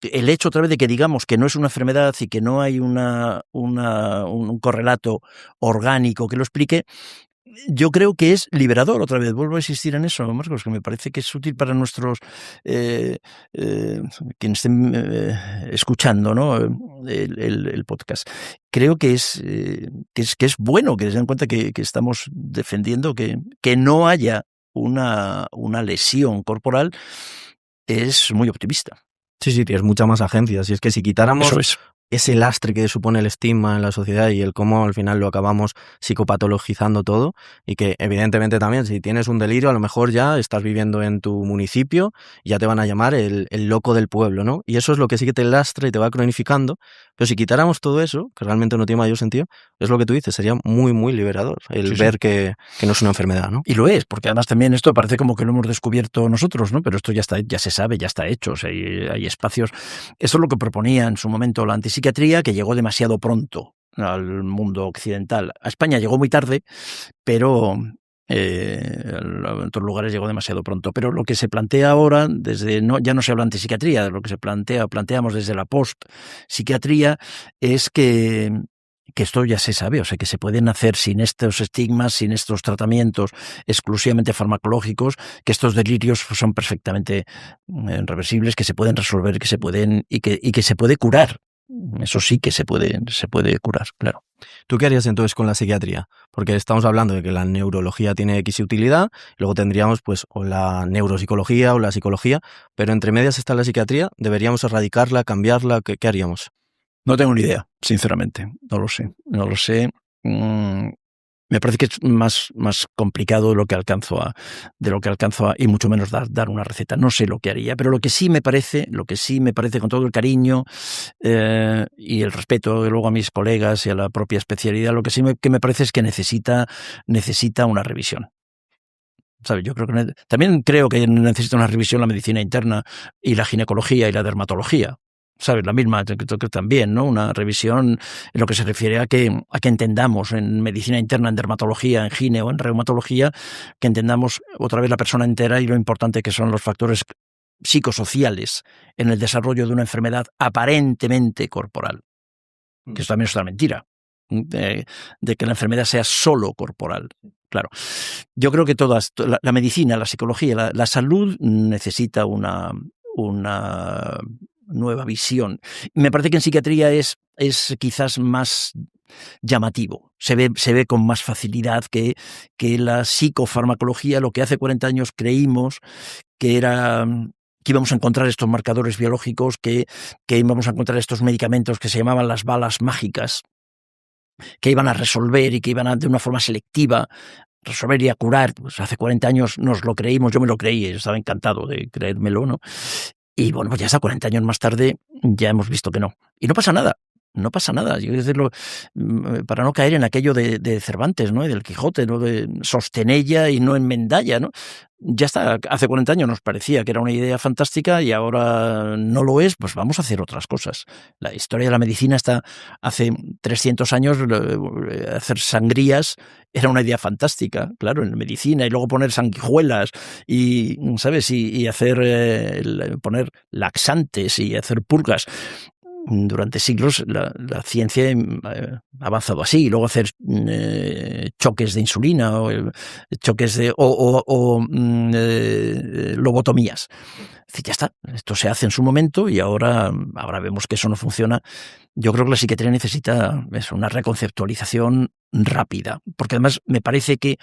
el hecho otra vez de que digamos que no es una enfermedad y que no hay un correlato orgánico que lo explique, yo creo que es liberador, otra vez, vuelvo a insistir en eso, Marcos, que me parece que es útil para nuestros, quienes estén escuchando, ¿no? el podcast. Creo que es bueno que se den cuenta que estamos defendiendo que no haya una lesión corporal, es muy optimista.
Sí, tienes mucha más agencia. Si es que si quitáramos
Eso es.
ese lastre que supone el estigma en la sociedad y el cómo al final lo acabamos psicopatologizando todo, y que evidentemente también si tienes un delirio a lo mejor ya estás viviendo en tu municipio y ya te van a llamar el loco del pueblo, ¿no? Y eso es lo que sí que te lastra y te va cronificando, pero si quitáramos todo eso, que realmente no tiene mayor sentido, es lo que tú dices, sería muy, muy liberador el
Sí.
ver que no es una enfermedad, ¿no?
Y lo es, porque además también esto parece como que lo hemos descubierto nosotros, ¿no? Pero esto ya se sabe, ya está hecho, o sea, hay espacios. Eso es lo que proponía en su momento la antipsiquiatría, que llegó demasiado pronto al mundo occidental. A España llegó muy tarde, pero en otros lugares llegó demasiado pronto. Pero lo que se plantea ahora, ya no se habla de antipsiquiatría, lo que planteamos desde la post-psiquiatría es que esto ya se sabe, o sea, que se pueden hacer sin estos estigmas, sin estos tratamientos exclusivamente farmacológicos, que estos delirios son perfectamente reversibles, que se pueden resolver, y que se puede curar. Eso sí que se puede curar, claro.
¿Tú qué harías entonces con la psiquiatría? Porque estamos hablando de que la neurología tiene X utilidad, luego tendríamos pues o la neuropsicología o la psicología, pero entre medias está la psiquiatría, ¿deberíamos erradicarla, cambiarla? ¿Qué haríamos?
No tengo ni idea, sinceramente. No lo sé. Me parece que es más complicado de lo que alcanzo a y mucho menos dar una receta. No sé lo que haría, pero lo que sí me parece con todo el cariño y el respeto luego a mis colegas y a la propia especialidad, lo que sí que me parece es que necesita una revisión. ¿Sabes? Yo creo que también creo que necesita una revisión la medicina interna y la ginecología y la dermatología. ¿Sabes? La misma, que también, ¿no? Una revisión en lo que se refiere a que entendamos en medicina interna, en dermatología, en gine o en reumatología, que entendamos otra vez la persona entera y lo importante que son los factores psicosociales en el desarrollo de una enfermedad aparentemente corporal. Que eso también es una mentira, de que la enfermedad sea solo corporal. Claro. Yo creo que la medicina, la psicología, la salud necesita una nueva visión. Me parece que en psiquiatría es quizás más llamativo. Se ve con más facilidad que la psicofarmacología, lo que hace 40 años creímos que íbamos a encontrar estos marcadores biológicos, que íbamos a encontrar estos medicamentos que se llamaban las balas mágicas, que iban a resolver y que iban de una forma selectiva resolver y a curar. Pues hace 40 años nos lo creímos, yo me lo creí, yo estaba encantado de creérmelo, ¿no? Y bueno, pues ya hasta 40 años más tarde ya hemos visto que no. Y no pasa nada. No pasa nada. Yo quiero decirlo, para no caer en aquello de Cervantes, ¿no? Y del Quijote, ¿no? De sostenella y no enmendalla, ¿no? Ya está, hace 40 años nos parecía que era una idea fantástica y ahora no lo es, pues vamos a hacer otras cosas. La historia de la medicina está hace 300 años, hacer sangrías era una idea fantástica, claro, en medicina, y luego poner sanguijuelas y, ¿sabes? Y hacer, poner laxantes y hacer purgas. Durante siglos la ciencia ha avanzado así, y luego hacer choques de insulina choques de lobotomías. Es decir, ya está, esto se hace en su momento y ahora vemos que eso no funciona. Yo creo que la psiquiatría necesita una reconceptualización rápida, porque además me parece que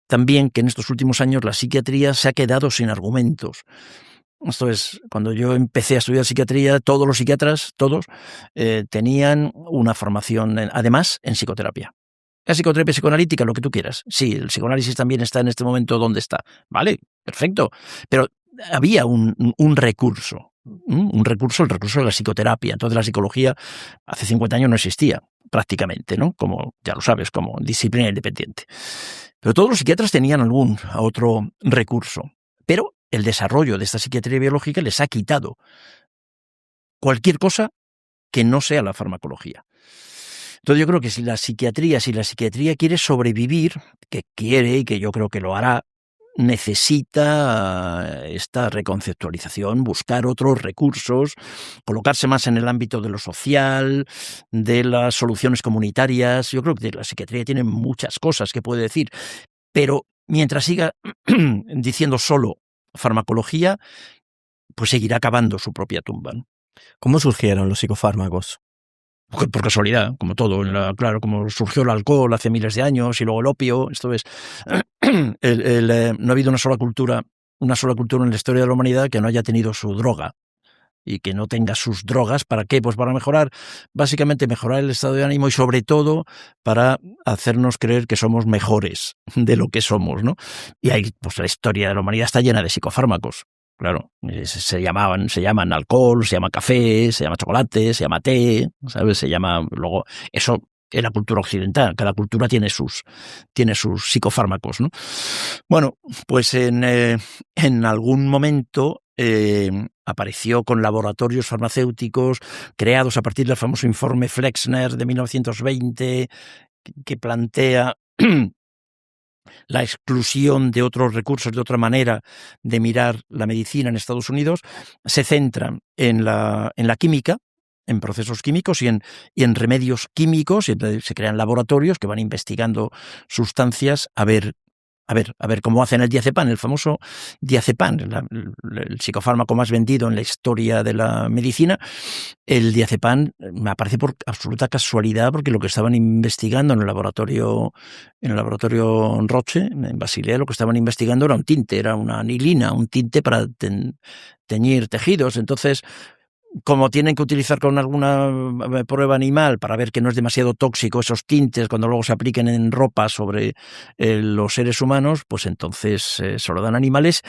también que en estos últimos años la psiquiatría se ha quedado sin argumentos. Esto es, cuando yo empecé a estudiar psiquiatría, todos los psiquiatras, tenían una formación, además, en psicoterapia. La psicoterapia psicoanalítica, lo que tú quieras. Sí, el psicoanálisis también está en este momento donde está. Vale, perfecto. Pero había un recurso, el recurso de la psicoterapia. Entonces la psicología hace 50 años no existía, prácticamente, ¿no? Como ya lo sabes, como disciplina independiente. Pero todos los psiquiatras tenían algún otro recurso. Pero el desarrollo de esta psiquiatría biológica les ha quitado cualquier cosa que no sea la farmacología. Entonces yo creo que si la psiquiatría quiere sobrevivir, que quiere y que yo creo que lo hará, necesita esta reconceptualización, buscar otros recursos, colocarse más en el ámbito de lo social, de las soluciones comunitarias. Yo creo que la psiquiatría tiene muchas cosas que puede decir, pero mientras siga diciendo solo farmacología, pues seguirá cavando su propia tumba, ¿no?
¿Cómo surgieron los psicofármacos?
Por casualidad, como todo, claro, como surgió el alcohol hace miles de años y luego el opio. Esto es, no ha habido una sola cultura en la historia de la humanidad que no haya tenido su droga y que no tenga sus drogas. ¿Para qué? Pues para básicamente mejorar el estado de ánimo y sobre todo para hacernos creer que somos mejores de lo que somos, ¿no? Y ahí, pues la historia de la humanidad está llena de psicofármacos. Claro, se llaman alcohol, se llama café, se llama chocolate, se llama té, ¿sabes? Luego, eso en la cultura occidental, cada cultura tiene sus psicofármacos, ¿no? Bueno, pues en algún momento apareció con laboratorios farmacéuticos creados a partir del famoso informe Flexner de 1920, que plantea la exclusión de otros recursos, de otra manera de mirar la medicina en Estados Unidos. Se centran en la química, en procesos químicos y en remedios químicos, y se crean laboratorios que van investigando sustancias a ver cómo hacen el diazepam, el famoso diazepam, el psicofármaco más vendido en la historia de la medicina. El diazepam me aparece por absoluta casualidad, porque lo que estaban investigando en el laboratorio Roche, en Basilea, lo que estaban investigando era un tinte, era una anilina, un tinte para teñir tejidos. Entonces, como tienen que utilizar con alguna prueba animal para ver que no es demasiado tóxico esos tintes cuando luego se apliquen en ropa sobre los seres humanos, pues entonces se lo dan a animales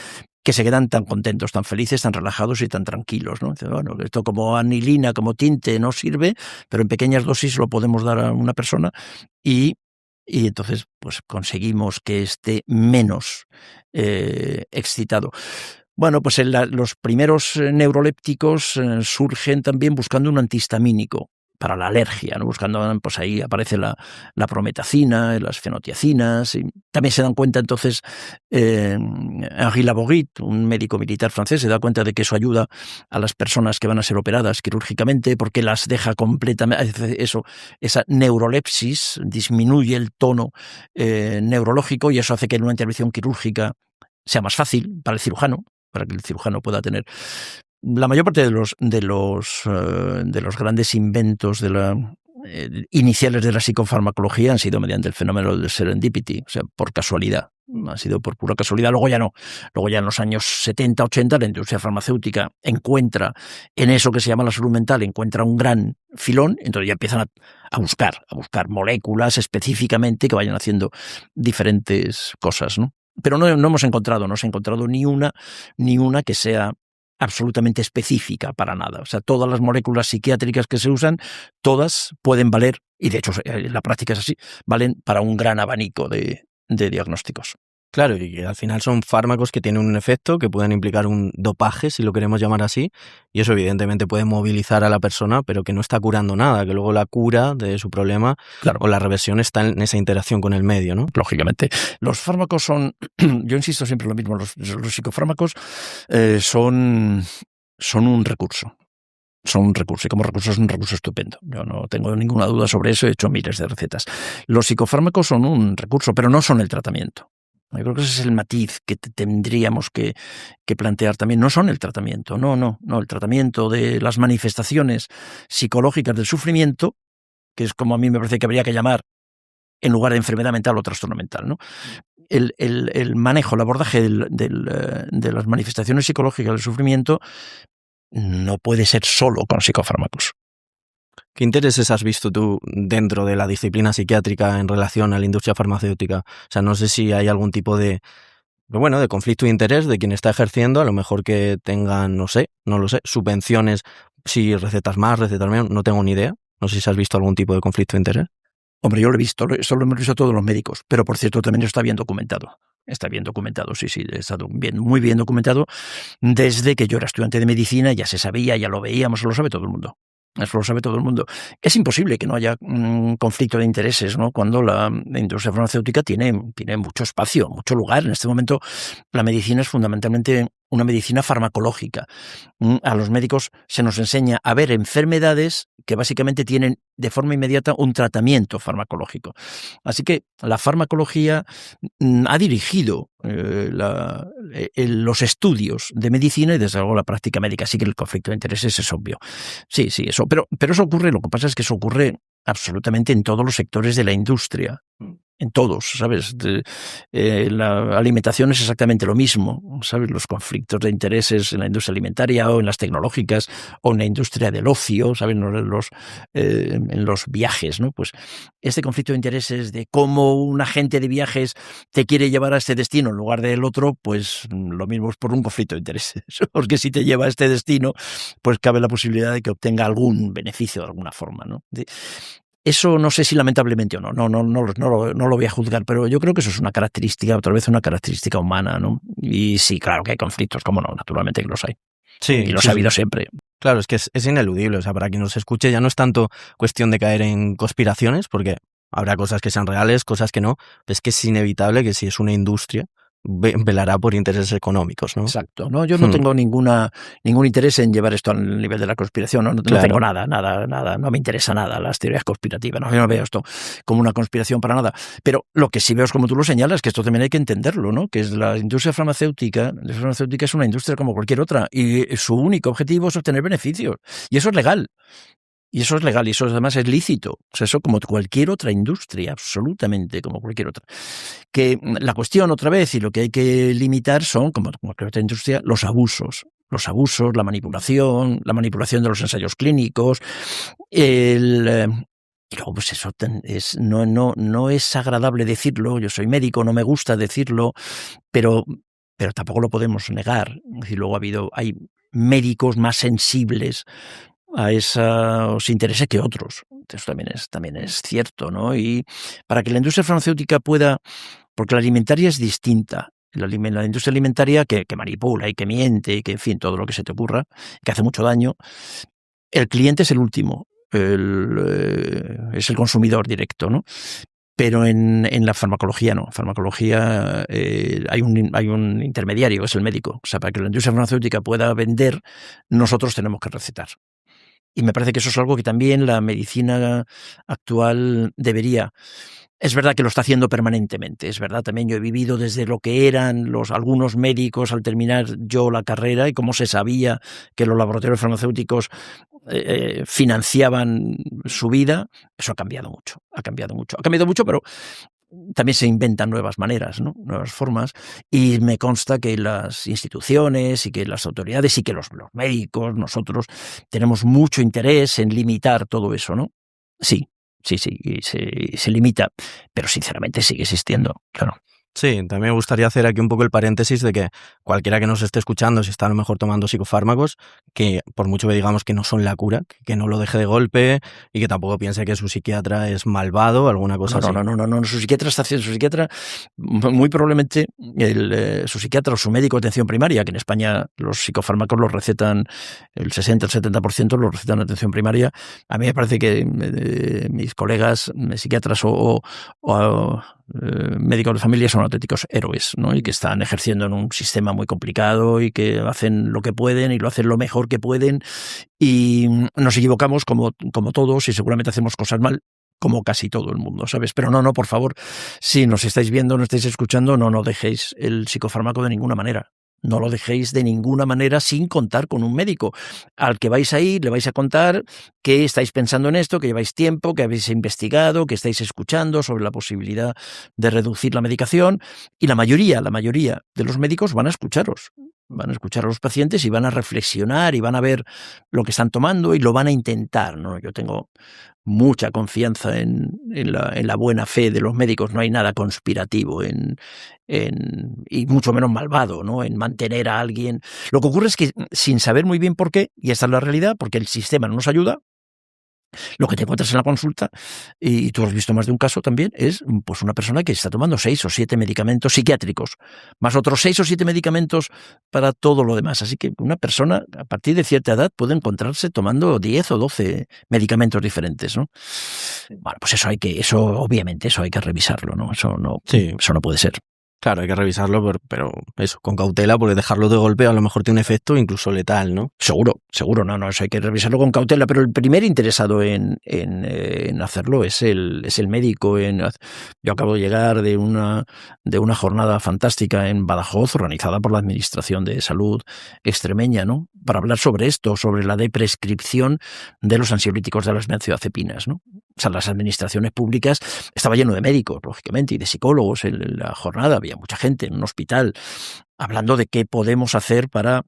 que se quedan tan contentos, tan felices, tan relajados y tan tranquilos, ¿no? Entonces, bueno, esto como anilina, como tinte no sirve, pero en pequeñas dosis lo podemos dar a una persona y entonces pues conseguimos que esté menos excitado. Bueno, pues los primeros neurolépticos surgen también buscando un antihistamínico para la alergia, ¿no? Buscando, pues ahí aparece la prometacina, las fenotiacinas, y también se dan cuenta entonces Henri Laborit, un médico militar francés, se da cuenta de que eso ayuda a las personas que van a ser operadas quirúrgicamente porque las deja completamente, esa neurolepsis disminuye el tono neurológico y eso hace que en una intervención quirúrgica sea más fácil para el cirujano, para que el cirujano pueda tener. La mayor parte de los grandes inventos iniciales de la psicofarmacología han sido mediante el fenómeno del serendipity, o sea, por casualidad. Ha sido por pura casualidad. Luego ya no. Luego ya en los años 70, 80, la industria farmacéutica encuentra en eso que se llama la salud mental, encuentra un gran filón, entonces ya empiezan a buscar moléculas específicamente que vayan haciendo diferentes cosas, ¿no? Pero no se ha encontrado ni una que sea absolutamente específica para nada. O sea, todas las moléculas psiquiátricas que se usan, todas pueden valer, y de hecho en la práctica es así, valen para un gran abanico de diagnósticos.
Claro, y que al final son fármacos que tienen un efecto, que pueden implicar un dopaje, si lo queremos llamar así, y eso evidentemente puede movilizar a la persona, pero que no está curando nada, que luego la cura de su problema o la reversión está en esa interacción con el medio, ¿no?
Lógicamente. Los fármacos son, yo insisto siempre lo mismo, los psicofármacos son un recurso. Son un recurso, y como recurso es un recurso estupendo. Yo no tengo ninguna duda sobre eso, he hecho miles de recetas. Los psicofármacos son un recurso, pero no son el tratamiento. Yo creo que ese es el matiz que tendríamos que plantear también. No son el tratamiento, no. El tratamiento de las manifestaciones psicológicas del sufrimiento, que es como a mí me parece que habría que llamar, en lugar de enfermedad mental o trastorno mental, ¿no? El manejo, el abordaje de las manifestaciones psicológicas del sufrimiento no puede ser solo con psicofármacos.
¿Qué intereses has visto tú dentro de la disciplina psiquiátrica en relación a la industria farmacéutica? O sea, no sé si hay algún tipo de conflicto de interés de quien está ejerciendo, a lo mejor que tengan, no lo sé, subvenciones, si recetas más, recetas menos, no tengo ni idea. No sé si has visto algún tipo de conflicto de interés.
Hombre, yo lo he visto, eso lo hemos visto todos los médicos, pero por cierto también está bien documentado. Está bien documentado, sí, está muy bien documentado. Desde que yo era estudiante de medicina ya se sabía, ya lo veíamos, lo sabe todo el mundo. Eso lo sabe todo el mundo. Es imposible que no haya conflicto de intereses, ¿no? Cuando la industria farmacéutica tiene mucho espacio, mucho lugar. En este momento la medicina es fundamentalmente una medicina farmacológica. A los médicos se nos enseña a ver enfermedades que básicamente tienen de forma inmediata un tratamiento farmacológico. Así que la farmacología ha dirigido los estudios de medicina y desde luego la práctica médica. Así que el conflicto de intereses es obvio. Sí, eso. Pero eso ocurre, lo que pasa es que eso ocurre absolutamente en todos los sectores de la industria. En todos, ¿sabes? La alimentación es exactamente lo mismo, ¿sabes? Los conflictos de intereses en la industria alimentaria o en las tecnológicas o en la industria del ocio, ¿sabes? En los viajes, ¿no? Pues este conflicto de intereses de cómo un agente de viajes te quiere llevar a este destino en lugar del otro, pues lo mismo es por un conflicto de intereses. Porque si te lleva a este destino, pues cabe la posibilidad de que obtenga algún beneficio de alguna forma, ¿no? Eso no sé si lamentablemente o no lo voy a juzgar, pero yo creo que eso es una característica, otra vez una característica humana, ¿no? Y sí, claro que hay conflictos, cómo no, naturalmente que los hay.
Sí,
y los ha habido siempre.
Claro, es que es ineludible, o sea, para quien nos escuche ya no es tanto cuestión de caer en conspiraciones, porque habrá cosas que sean reales, cosas que no, pero es que es inevitable que si es una industria, velará por intereses económicos, ¿no?
Exacto. No, yo no tengo ningún interés en llevar esto al nivel de la conspiración. No tengo nada. No me interesa nada las teorías conspirativas. No, yo no veo esto como una conspiración para nada. Pero lo que sí veo es, como tú lo señalas, que esto también hay que entenderlo, ¿no? Que es la industria farmacéutica. La farmacéutica es una industria como cualquier otra y su único objetivo es obtener beneficios. Y eso es legal. Y eso además es lícito. O sea, eso como cualquier otra industria, absolutamente como cualquier otra. Que la cuestión, otra vez, y lo que hay que limitar son, como cualquier otra industria, los abusos. Los abusos, la manipulación de los ensayos clínicos, y luego, pues eso no es agradable decirlo. Yo soy médico, no me gusta decirlo, pero tampoco lo podemos negar. Y luego hay médicos más sensibles a esos intereses que otros. Eso también es cierto, ¿no? Y para que la industria farmacéutica pueda, porque la alimentaria es distinta. La industria alimentaria que manipula y que miente y que, en fin, todo lo que se te ocurra, que hace mucho daño, el cliente es el último, es el consumidor directo, ¿no? Pero en la farmacología no. En farmacología hay un intermediario, es el médico. O sea, para que la industria farmacéutica pueda vender, nosotros tenemos que recetar. Y me parece que eso es algo que también la medicina actual debería. Es verdad que lo está haciendo permanentemente. Es verdad, también yo he vivido desde lo que eran algunos médicos al terminar yo la carrera y cómo se sabía que los laboratorios farmacéuticos financiaban su vida. Eso ha cambiado mucho. Ha cambiado mucho, pero también se inventan nuevas maneras, ¿no? Nuevas formas, y me consta que las instituciones y que las autoridades y que los médicos, nosotros, tenemos mucho interés en limitar todo eso, ¿no? Sí, y se limita, pero sinceramente sigue existiendo, claro.
Sí, también me gustaría hacer aquí un poco el paréntesis de que cualquiera que nos esté escuchando, si está a lo mejor tomando psicofármacos, que por mucho que digamos que no son la cura, que no lo deje de golpe y que tampoco piense que su psiquiatra es malvado o alguna cosa así.
No, su psiquiatra está haciendo, su psiquiatra, muy probablemente su psiquiatra o su médico de atención primaria, que en España los psicofármacos los recetan el 60, el 70% los recetan en atención primaria. A mí me parece que mis colegas psiquiatras o médicos de familia son auténticos héroes, ¿no? Y que están ejerciendo en un sistema muy complicado y que hacen lo que pueden y lo hacen lo mejor que pueden, y nos equivocamos como todos y seguramente hacemos cosas mal, como casi todo el mundo, ¿sabes? Pero no, por favor, si nos estáis viendo, nos estáis escuchando, no dejéis el psicofármaco de ninguna manera. No lo dejéis de ninguna manera sin contar con un médico al que vais a ir, le vais a contar que estáis pensando en esto, que lleváis tiempo, que habéis investigado, que estáis escuchando sobre la posibilidad de reducir la medicación, y la mayoría de los médicos van a escucharos. Van a escuchar a los pacientes y van a reflexionar y van a ver lo que están tomando y lo van a intentar, ¿no? Yo tengo mucha confianza en la buena fe de los médicos. No hay nada conspirativo y mucho menos malvado, ¿no? En mantener a alguien. Lo que ocurre es que, sin saber muy bien por qué, y esta es la realidad, porque el sistema no nos ayuda, lo que te encuentras en la consulta, y tú has visto más de un caso también, es pues una persona que está tomando 6 o 7 medicamentos psiquiátricos, más otros 6 o 7 medicamentos para todo lo demás. Así que una persona a partir de cierta edad puede encontrarse tomando 10 o 12 medicamentos diferentes, ¿no? Bueno, pues obviamente hay que revisarlo, ¿no? Eso no puede ser.
Claro, hay que revisarlo, pero eso, con cautela, porque dejarlo de golpe a lo mejor tiene un efecto incluso letal, ¿no?
Seguro, no, eso hay que revisarlo con cautela, pero el primer interesado en hacerlo es el médico. Yo acabo de llegar de una jornada fantástica en Badajoz, organizada por la Administración de Salud extremeña, ¿no? Para hablar sobre esto, sobre la deprescripción de los ansiolíticos de las benzodiazepinas, ¿no? O sea, las administraciones públicas, estaba lleno de médicos, lógicamente, y de psicólogos en la jornada. Había mucha gente en un hospital hablando de qué podemos hacer para,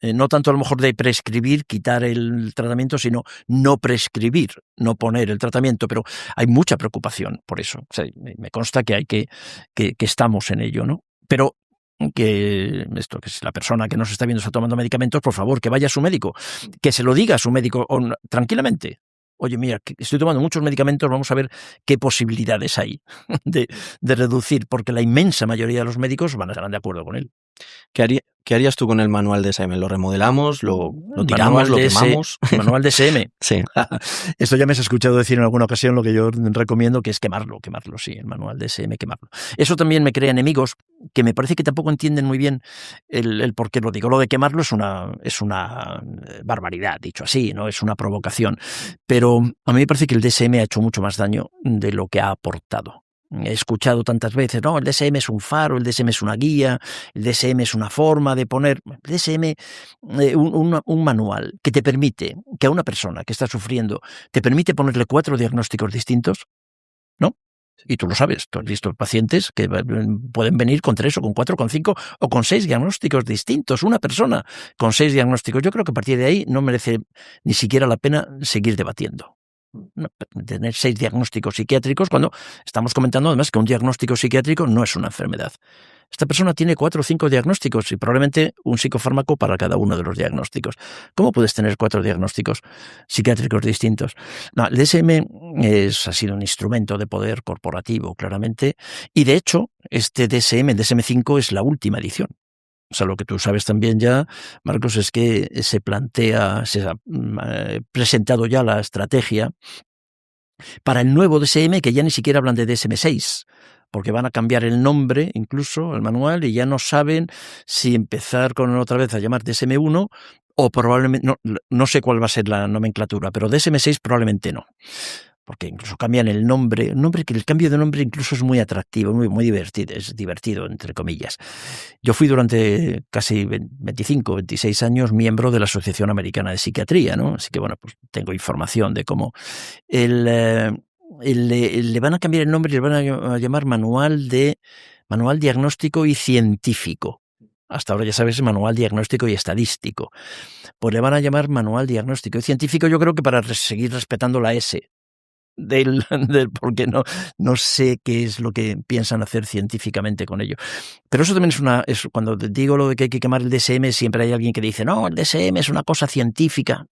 no tanto a lo mejor de prescribir, quitar el tratamiento, sino no prescribir, no poner el tratamiento. Pero hay mucha preocupación por eso. O sea, me consta que estamos en ello, ¿no? Pero que si la persona que nos está viendo está tomando medicamentos, por favor, que vaya a su médico, que se lo diga a su médico tranquilamente. Oye, mira, estoy tomando muchos medicamentos, vamos a ver qué posibilidades hay de reducir, porque la inmensa mayoría de los médicos van a estar de acuerdo con él.
¿Qué harías tú con el manual DSM? ¿Lo remodelamos? ¿Lo tiramos? ¿Lo quemamos?
El manual DSM.
Sí.
Esto ya me has escuchado decir en alguna ocasión. Lo que yo recomiendo que es quemarlo, sí, el manual DSM, quemarlo. Eso también me crea enemigos que me parece que tampoco entienden muy bien el por qué lo digo. Lo de quemarlo es una barbaridad, dicho así, ¿no? Es una provocación. Pero a mí me parece que el DSM ha hecho mucho más daño de lo que ha aportado. He escuchado tantas veces, no, el DSM es un faro, el DSM es una guía, el DSM es una forma de poner. El DSM, un manual que te permite, que a una persona que está sufriendo, te permite ponerle 4 diagnósticos distintos, ¿no? Y tú lo sabes, tú has visto pacientes que pueden venir con 3 o con 4 o con 5 o con 6 diagnósticos distintos. Una persona con 6 diagnósticos. Yo creo que a partir de ahí no merece ni siquiera la pena seguir debatiendo. No, tener 6 diagnósticos psiquiátricos, cuando estamos comentando además que un diagnóstico psiquiátrico no es una enfermedad. Esta persona tiene 4 o 5 diagnósticos y probablemente un psicofármaco para cada uno de los diagnósticos. ¿Cómo puedes tener 4 diagnósticos psiquiátricos distintos? No, el DSM ha sido un instrumento de poder corporativo, claramente, y de hecho este DSM, el DSM-5, es la última edición. O sea, lo que tú sabes también ya, Marcos, es que se ha presentado ya la estrategia para el nuevo DSM, que ya ni siquiera hablan de DSM-6, porque van a cambiar el nombre incluso al manual y ya no saben si empezar con otra vez a llamar DSM-1 o probablemente, no sé cuál va a ser la nomenclatura, pero DSM-6 probablemente no. Porque incluso cambian el nombre, que el cambio de nombre incluso es muy atractivo, muy divertido, es divertido, entre comillas. Yo fui durante casi 25, 26 años miembro de la Asociación Americana de Psiquiatría, ¿no? Así que, bueno, pues tengo información de cómo le van a cambiar el nombre y le van a llamar Manual Diagnóstico y Científico. Hasta ahora ya sabes, Manual Diagnóstico y Estadístico. Pues le van a llamar Manual Diagnóstico y Científico, yo creo que para seguir respetando la S porque no sé qué es lo que piensan hacer científicamente con ello. Pero eso también cuando digo lo de que hay que quemar el DSM, siempre hay alguien que dice, no, el DSM es una cosa científica.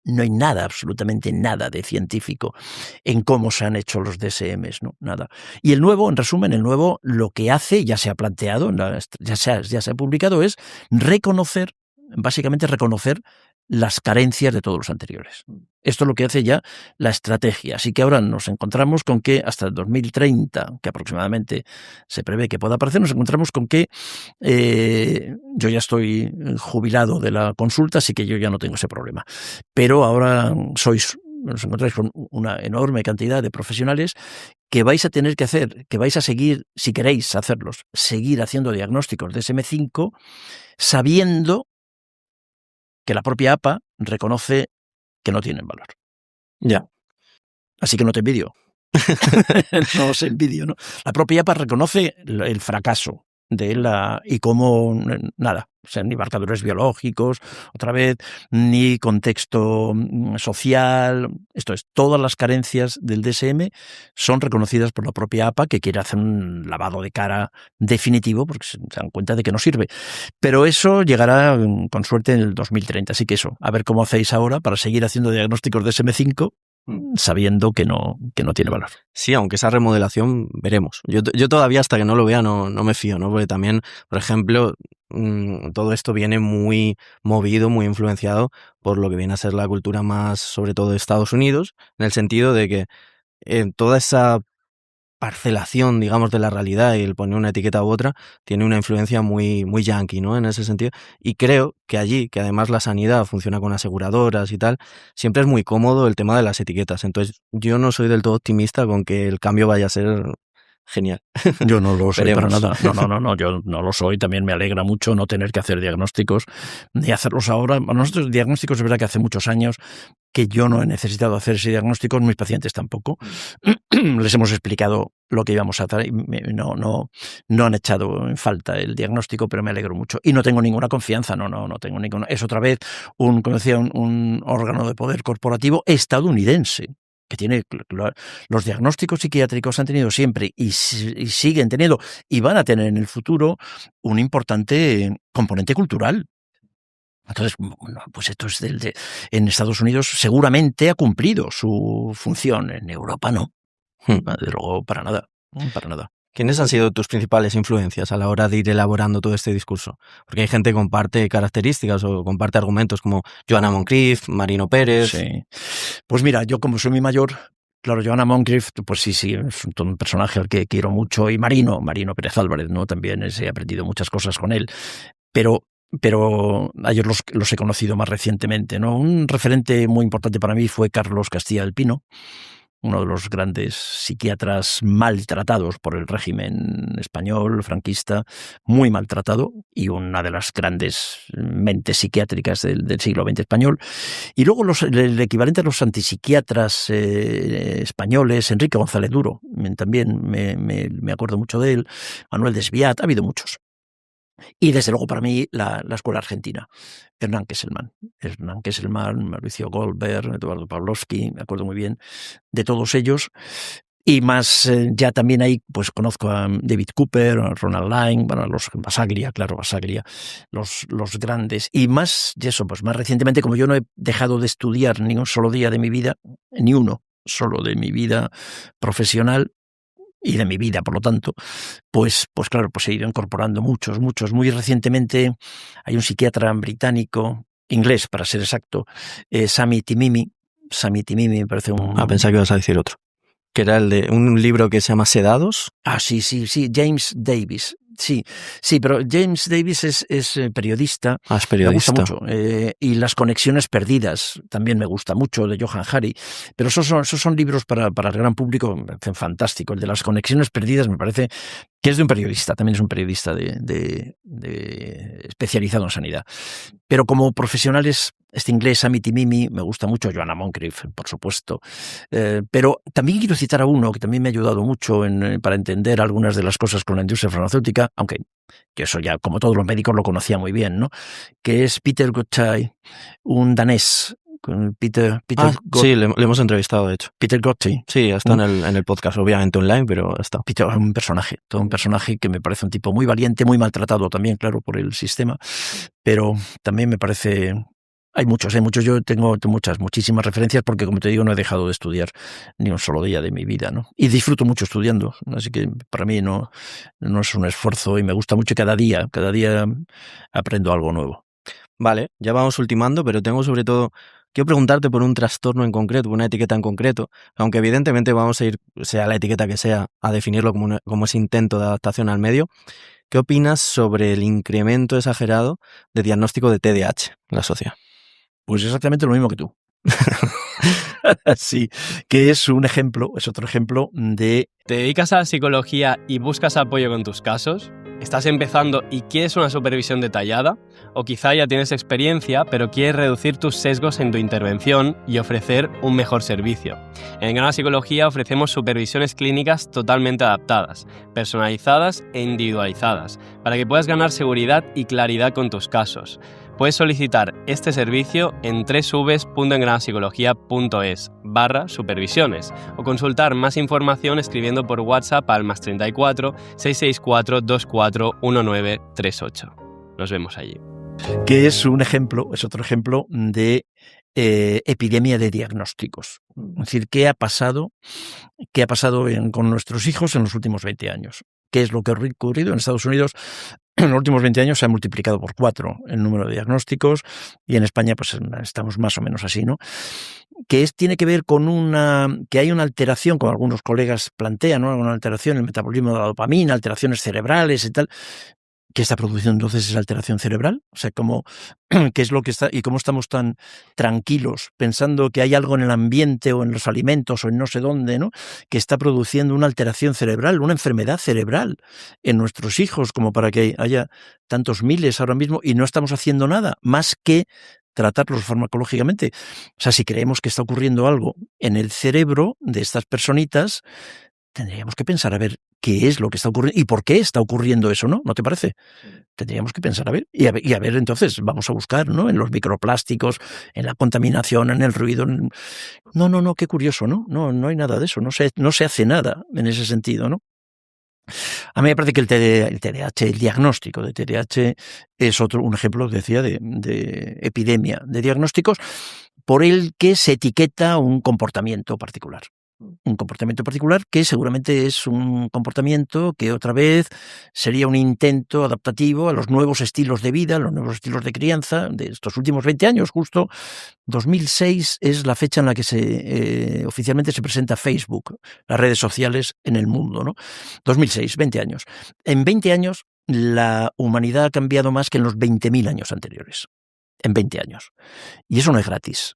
No hay nada, absolutamente nada de científico en cómo se han hecho los DSMs, ¿no? Nada. Y el nuevo, en resumen, lo que hace, ya se ha planteado, ya se ha publicado, es básicamente reconocer las carencias de todos los anteriores. Esto es lo que hace ya la estrategia. Así que ahora nos encontramos con que hasta el 2030, que aproximadamente se prevé que pueda aparecer, nos encontramos con que yo ya estoy jubilado de la consulta, así que yo ya no tengo ese problema. Pero ahora nos encontráis con una enorme cantidad de profesionales que vais a tener que hacer, que vais a seguir, si queréis hacerlos, seguir haciendo diagnósticos de DSM-5 sabiendo que la propia APA reconoce que no tienen valor.
Ya.
Así que no te envidio. No os envidio, ¿no? La propia APA reconoce el fracaso de la y cómo nada, o sea, ni marcadores biológicos, otra vez, ni contexto social. Esto es, todas las carencias del DSM son reconocidas por la propia APA, que quiere hacer un lavado de cara definitivo porque se dan cuenta de que no sirve. Pero eso llegará con suerte en el 2030, así que eso, a ver cómo hacéis ahora para seguir haciendo diagnósticos de DSM-5 sabiendo que no tiene valor.
Sí, aunque esa remodelación veremos. Yo todavía hasta que no lo vea no me fío, ¿no? Porque también, por ejemplo, todo esto viene muy movido, muy influenciado por lo que viene a ser la cultura más, sobre todo de Estados Unidos, en el sentido de que toda esa parcelación, digamos, de la realidad y el poner una etiqueta u otra tiene una influencia muy, muy yankee, ¿no? En ese sentido. Y creo que allí, que además la sanidad funciona con aseguradoras y tal, siempre es muy cómodo el tema de las etiquetas. Entonces, yo no soy del todo optimista con que el cambio vaya a ser genial.
Yo no lo soy
Veremos.
para nada. No, yo no lo soy. También me alegra mucho no tener que hacer diagnósticos ni hacerlos ahora. Nosotros diagnósticos es verdad que hace muchos años que yo no he necesitado hacer ese diagnóstico, mis pacientes tampoco. Les hemos explicado lo que íbamos a hacer y no han echado en falta el diagnóstico, pero me alegro mucho. Y no tengo ninguna confianza, no tengo ninguna. Es otra vez como decía, un órgano de poder corporativo estadounidense, que tiene los diagnósticos psiquiátricos han tenido siempre y siguen teniendo y van a tener en el futuro un importante componente cultural. Entonces, bueno, pues esto es en Estados Unidos seguramente ha cumplido su función, en Europa no. Desde luego, para nada.
¿Quiénes han sido tus principales influencias a la hora de ir elaborando todo este discurso? Porque hay gente que comparte características o comparte argumentos como Joanna Moncrief, Marino Pérez.
Sí. Pues mira, yo como soy muy mayor, claro, Joanna Moncrief, pues sí, es un personaje al que quiero mucho, y Marino Pérez Álvarez, ¿no? También he aprendido muchas cosas con él, pero a ellos los he conocido más recientemente, ¿no? Un referente muy importante para mí fue Carlos Castilla del Pino, uno de los grandes psiquiatras maltratados por el régimen español, franquista, muy maltratado, y una de las grandes mentes psiquiátricas del siglo XX español. Y luego el equivalente a los antipsiquiatras españoles, Enrique González Duro, también me acuerdo mucho de él, Manuel Desviat, ha habido muchos. Y desde luego para mí la escuela argentina, Hernán Kesselman, Mauricio Goldberg, Eduardo Pavlovsky, me acuerdo muy bien de todos ellos. Y más, ya también ahí pues conozco a David Cooper, a Ronald Lyne, bueno, los Basaglia, los grandes. Y más, y eso, pues más recientemente, como yo no he dejado de estudiar ni un solo día de mi vida, ni uno solo de mi vida profesional, y de mi vida, por lo tanto, pues claro, pues he ido incorporando muchos. Muy recientemente hay un psiquiatra británico, inglés para ser exacto, Sami Timimi me parece un...
Pensaba que ibas a decir otro. Que era el de un libro que se llama Sedados.
Sí, James Davis. Sí, pero James Davis es periodista.
Es periodista.
Me gusta mucho. Y Las conexiones perdidas también me gusta mucho, de Johann Hari. Pero esos son libros para el gran público, me parecen fantástico. El de Las conexiones perdidas me parece que es de un periodista, también es un periodista especializado en sanidad. Pero como profesionales, este inglés, Sami Timimi, me gusta mucho, Joanna Moncrief, por supuesto. Pero también quiero citar a uno que también me ha ayudado mucho para entender algunas de las cosas con la industria farmacéutica, aunque que eso ya, como todos los médicos, lo conocía muy bien, ¿no? Que es Peter Gotthard, un danés Con Peter
Sí, le hemos entrevistado, de hecho.
Peter Gotti.
Sí, está en el podcast, obviamente online, pero está.
Peter es todo un personaje que me parece un tipo muy valiente, muy maltratado también, claro, por el sistema, pero también me parece... Hay muchos, yo tengo muchísimas referencias porque, como te digo, no he dejado de estudiar ni un solo día de mi vida, ¿no? Y disfruto mucho estudiando, así que para mí no es un esfuerzo y me gusta mucho cada día aprendo algo nuevo.
Vale, ya vamos ultimando, pero quiero preguntarte por un trastorno en concreto, por una etiqueta en concreto, aunque evidentemente vamos a ir, sea la etiqueta que sea, a definirlo como ese intento de adaptación al medio. ¿Qué opinas sobre el incremento exagerado de diagnóstico de TDAH en la sociedad?
Pues exactamente lo mismo que tú. Sí, que es otro ejemplo de...
¿Te dedicas a la psicología y buscas apoyo con tus casos? ¿Estás empezando y quieres una supervisión detallada? ¿O quizá ya tienes experiencia, pero quieres reducir tus sesgos en tu intervención y ofrecer un mejor servicio? En Grana Psicología ofrecemos supervisiones clínicas totalmente adaptadas, personalizadas e individualizadas, para que puedas ganar seguridad y claridad con tus casos. Puedes solicitar este servicio en www.engranapsicología.es/supervisiones o consultar más información escribiendo por WhatsApp al +34 664 24 1938. Nos vemos allí.
Que es otro ejemplo de epidemia de diagnósticos. Es decir, ¿qué ha pasado con nuestros hijos en los últimos 20 años? ¿Qué es lo que ha ocurrido en Estados Unidos? En los últimos 20 años se ha multiplicado por 4 el número de diagnósticos y en España pues estamos más o menos así, ¿no? Tiene que ver con que hay una alteración, como algunos colegas plantean, ¿no? Una alteración en el metabolismo de la dopamina, alteraciones cerebrales y tal. ¿Qué está produciendo entonces esa alteración cerebral? O sea, ¿qué es lo que está y cómo estamos tan tranquilos pensando que hay algo en el ambiente o en los alimentos o en no sé dónde, ¿no? Que está produciendo una alteración cerebral, una enfermedad cerebral en nuestros hijos, como para que haya tantos miles ahora mismo y no estamos haciendo nada más que tratarlos farmacológicamente. O sea, si creemos que está ocurriendo algo en el cerebro de estas personitas, tendríamos que pensar a ver qué es lo que está ocurriendo y por qué está ocurriendo eso, ¿no? ¿No te parece? Tendríamos que pensar a ver entonces vamos a buscar, ¿no? En los microplásticos, en la contaminación, en el ruido. No, qué curioso, ¿no? No hay nada de eso, no se hace nada en ese sentido, ¿no? A mí me parece que el TDAH, el diagnóstico de TDAH es un ejemplo, decía, de epidemia de diagnósticos por el que se etiqueta un comportamiento particular. Un comportamiento particular que seguramente es un comportamiento que otra vez sería un intento adaptativo a los nuevos estilos de vida, a los nuevos estilos de crianza de estos últimos 20 años. Justo 2006 es la fecha en la que oficialmente se presenta Facebook, las redes sociales en el mundo, ¿no? 2006, 20 años. En 20 años la humanidad ha cambiado más que en los 20.000 años anteriores. En 20 años. Y eso no es gratis.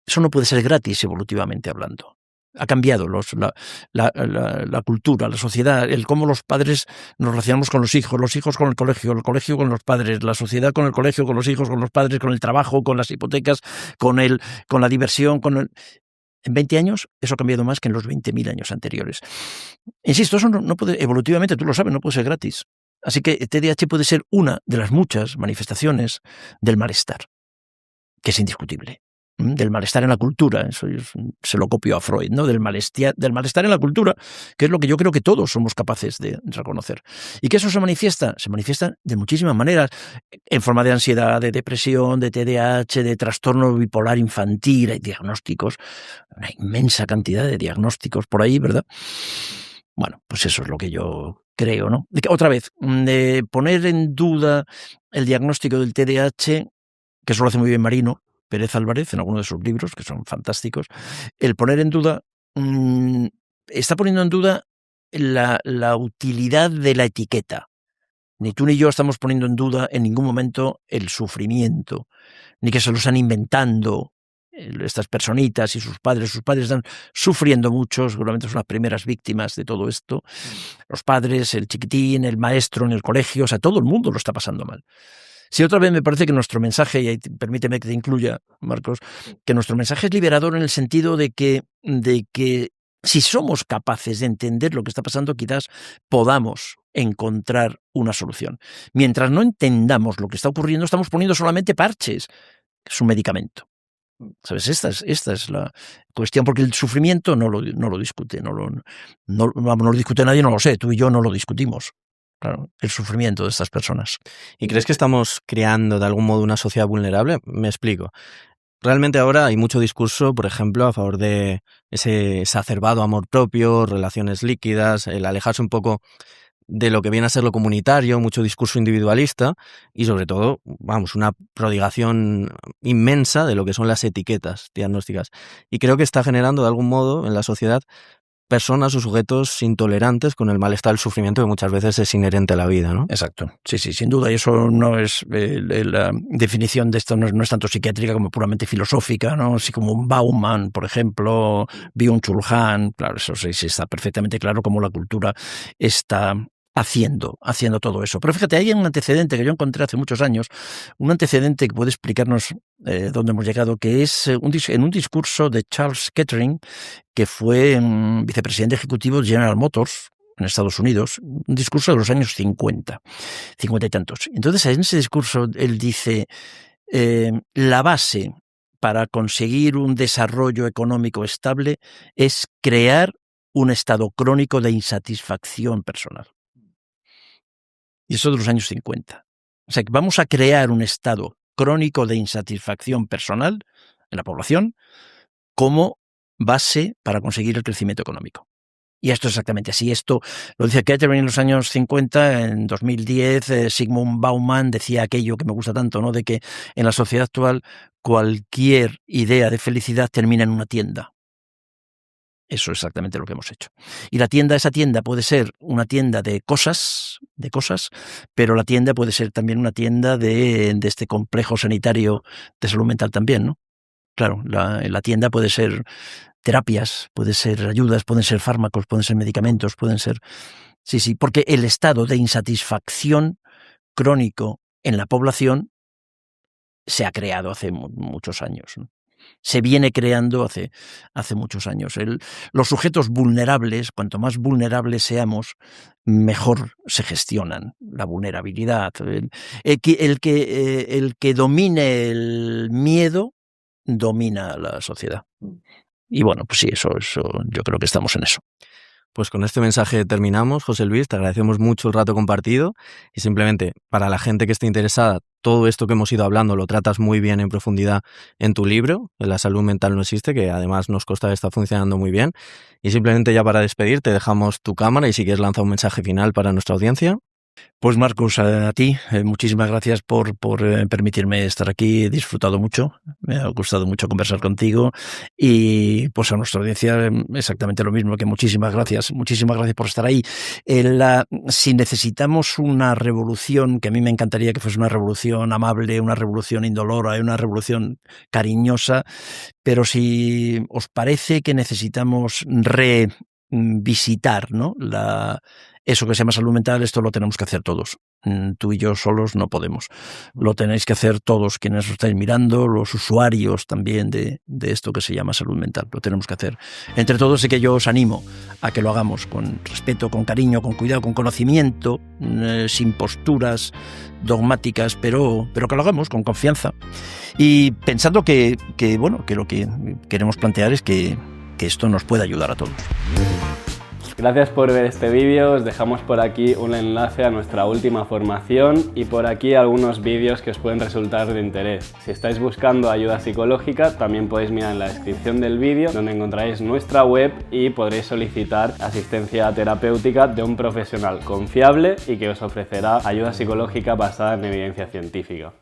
Eso no puede ser gratis evolutivamente hablando. Ha cambiado la cultura, la sociedad, el cómo los padres nos relacionamos con los hijos con el colegio con los padres, la sociedad con el colegio, con los hijos, con los padres, con el trabajo, con las hipotecas, con la diversión, En 20 años eso ha cambiado más que en los 20.000 años anteriores. Insisto, eso no puede, evolutivamente, tú lo sabes, no puede ser gratis. Así que TDAH puede ser una de las muchas manifestaciones del malestar, que es indiscutible. Del malestar en la cultura, eso se lo copio a Freud, ¿no? Del malestar en la cultura, que es lo que yo creo que todos somos capaces de reconocer. ¿Y que eso se manifiesta? Se manifiesta de muchísimas maneras, en forma de ansiedad, de depresión, de TDAH, de trastorno bipolar infantil, hay diagnósticos, una inmensa cantidad de diagnósticos por ahí, ¿verdad? Bueno, pues eso es lo que yo creo, ¿no? Otra vez, de poner en duda el diagnóstico del TDAH, que eso lo hace muy bien Marino Pérez Álvarez en alguno de sus libros, que son fantásticos, el poner en duda, está poniendo en duda la utilidad de la etiqueta. Ni tú ni yo estamos poniendo en duda en ningún momento el sufrimiento, ni que se lo están inventando estas personitas y sus padres están sufriendo mucho, seguramente son las primeras víctimas de todo esto. Los padres, el chiquitín, el maestro en el colegio, o sea, todo el mundo lo está pasando mal. Si otra vez me parece que nuestro mensaje, y permíteme que te incluya, Marcos, que nuestro mensaje es liberador en el sentido de que si somos capaces de entender lo que está pasando, quizás podamos encontrar una solución. Mientras no entendamos lo que está ocurriendo, estamos poniendo solamente parches, que es un medicamento. ¿Sabes? Esta es la cuestión, porque el sufrimiento no lo discute, no lo discute nadie, no lo sé, tú y yo no lo discutimos. Claro, el sufrimiento de estas personas.
¿Y crees que estamos creando de algún modo una sociedad vulnerable? Me explico. Realmente ahora hay mucho discurso, por ejemplo, a favor de ese exacerbado amor propio, relaciones líquidas, el alejarse un poco de lo que viene a ser lo comunitario, mucho discurso individualista y sobre todo, vamos, una prodigación inmensa de lo que son las etiquetas diagnósticas. Y creo que está generando de algún modo en la sociedad personas o sujetos intolerantes con el malestar, el sufrimiento que muchas veces es inherente a la vida, ¿no?
Exacto, sí, sin duda, y eso no es, la definición de esto no es tanto psiquiátrica como puramente filosófica, ¿no? Así como un Bauman, por ejemplo, Byung-Chul Han, claro, eso sí está perfectamente claro cómo la cultura está haciendo todo eso. Pero fíjate, hay un antecedente que yo encontré hace muchos años, un antecedente que puede explicarnos dónde hemos llegado, que es en un discurso de Charles Kettering, que fue vicepresidente ejecutivo de General Motors en Estados Unidos, un discurso de los años 50 y tantos. Entonces, en ese discurso él dice, la base para conseguir un desarrollo económico estable es crear un estado crónico de insatisfacción personal. Y eso de los años 50. O sea, que vamos a crear un estado crónico de insatisfacción personal en la población como base para conseguir el crecimiento económico. Y esto es exactamente así. Esto lo dice Kettering en los años 50. En 2010, Zygmunt Bauman decía aquello que me gusta tanto, ¿no? De que en la sociedad actual cualquier idea de felicidad termina en una tienda. Eso es exactamente lo que hemos hecho. Y esa tienda puede ser una tienda de cosas, pero la tienda puede ser también una tienda de este complejo sanitario de salud mental también, ¿no? Claro, la tienda puede ser terapias, puede ser ayudas, pueden ser fármacos, pueden ser medicamentos, pueden ser... Sí, porque el estado de insatisfacción crónico en la población se ha creado hace muchos años, ¿no? Se viene creando hace muchos años. Los sujetos vulnerables, cuanto más vulnerables seamos, mejor se gestionan la vulnerabilidad. El que domine el miedo domina la sociedad. Y bueno, pues sí, eso yo creo que estamos en eso.
Pues con este mensaje terminamos, José Luis, te agradecemos mucho el rato compartido y simplemente para la gente que esté interesada, todo esto que hemos ido hablando lo tratas muy bien en profundidad en tu libro, La salud mental no existe, que además nos consta que está funcionando muy bien. Y simplemente ya para despedir te dejamos tu cámara y si quieres lanzar un mensaje final para nuestra audiencia.
Pues Marcus, a ti, muchísimas gracias por permitirme estar aquí, he disfrutado mucho, me ha gustado mucho conversar contigo y pues a nuestra audiencia exactamente lo mismo, que muchísimas gracias por estar ahí. Si necesitamos una revolución, que a mí me encantaría que fuese una revolución amable, una revolución indolora, una revolución cariñosa, pero si os parece que necesitamos revisitar, ¿no? Eso que se llama salud mental, esto lo tenemos que hacer todos. Tú y yo solos no podemos. Lo tenéis que hacer todos quienes os estáis mirando, los usuarios también de esto que se llama salud mental. Lo tenemos que hacer entre todos y que yo os animo a que lo hagamos con respeto, con cariño, con cuidado, con conocimiento, sin posturas dogmáticas, pero que lo hagamos con confianza. Y pensando que lo que queremos plantear es que esto nos puede ayudar a todos.
Gracias por ver este vídeo, os dejamos por aquí un enlace a nuestra última formación y por aquí algunos vídeos que os pueden resultar de interés. Si estáis buscando ayuda psicológica, también podéis mirar en la descripción del vídeo donde encontraréis nuestra web y podréis solicitar asistencia terapéutica de un profesional confiable y que os ofrecerá ayuda psicológica basada en evidencia científica.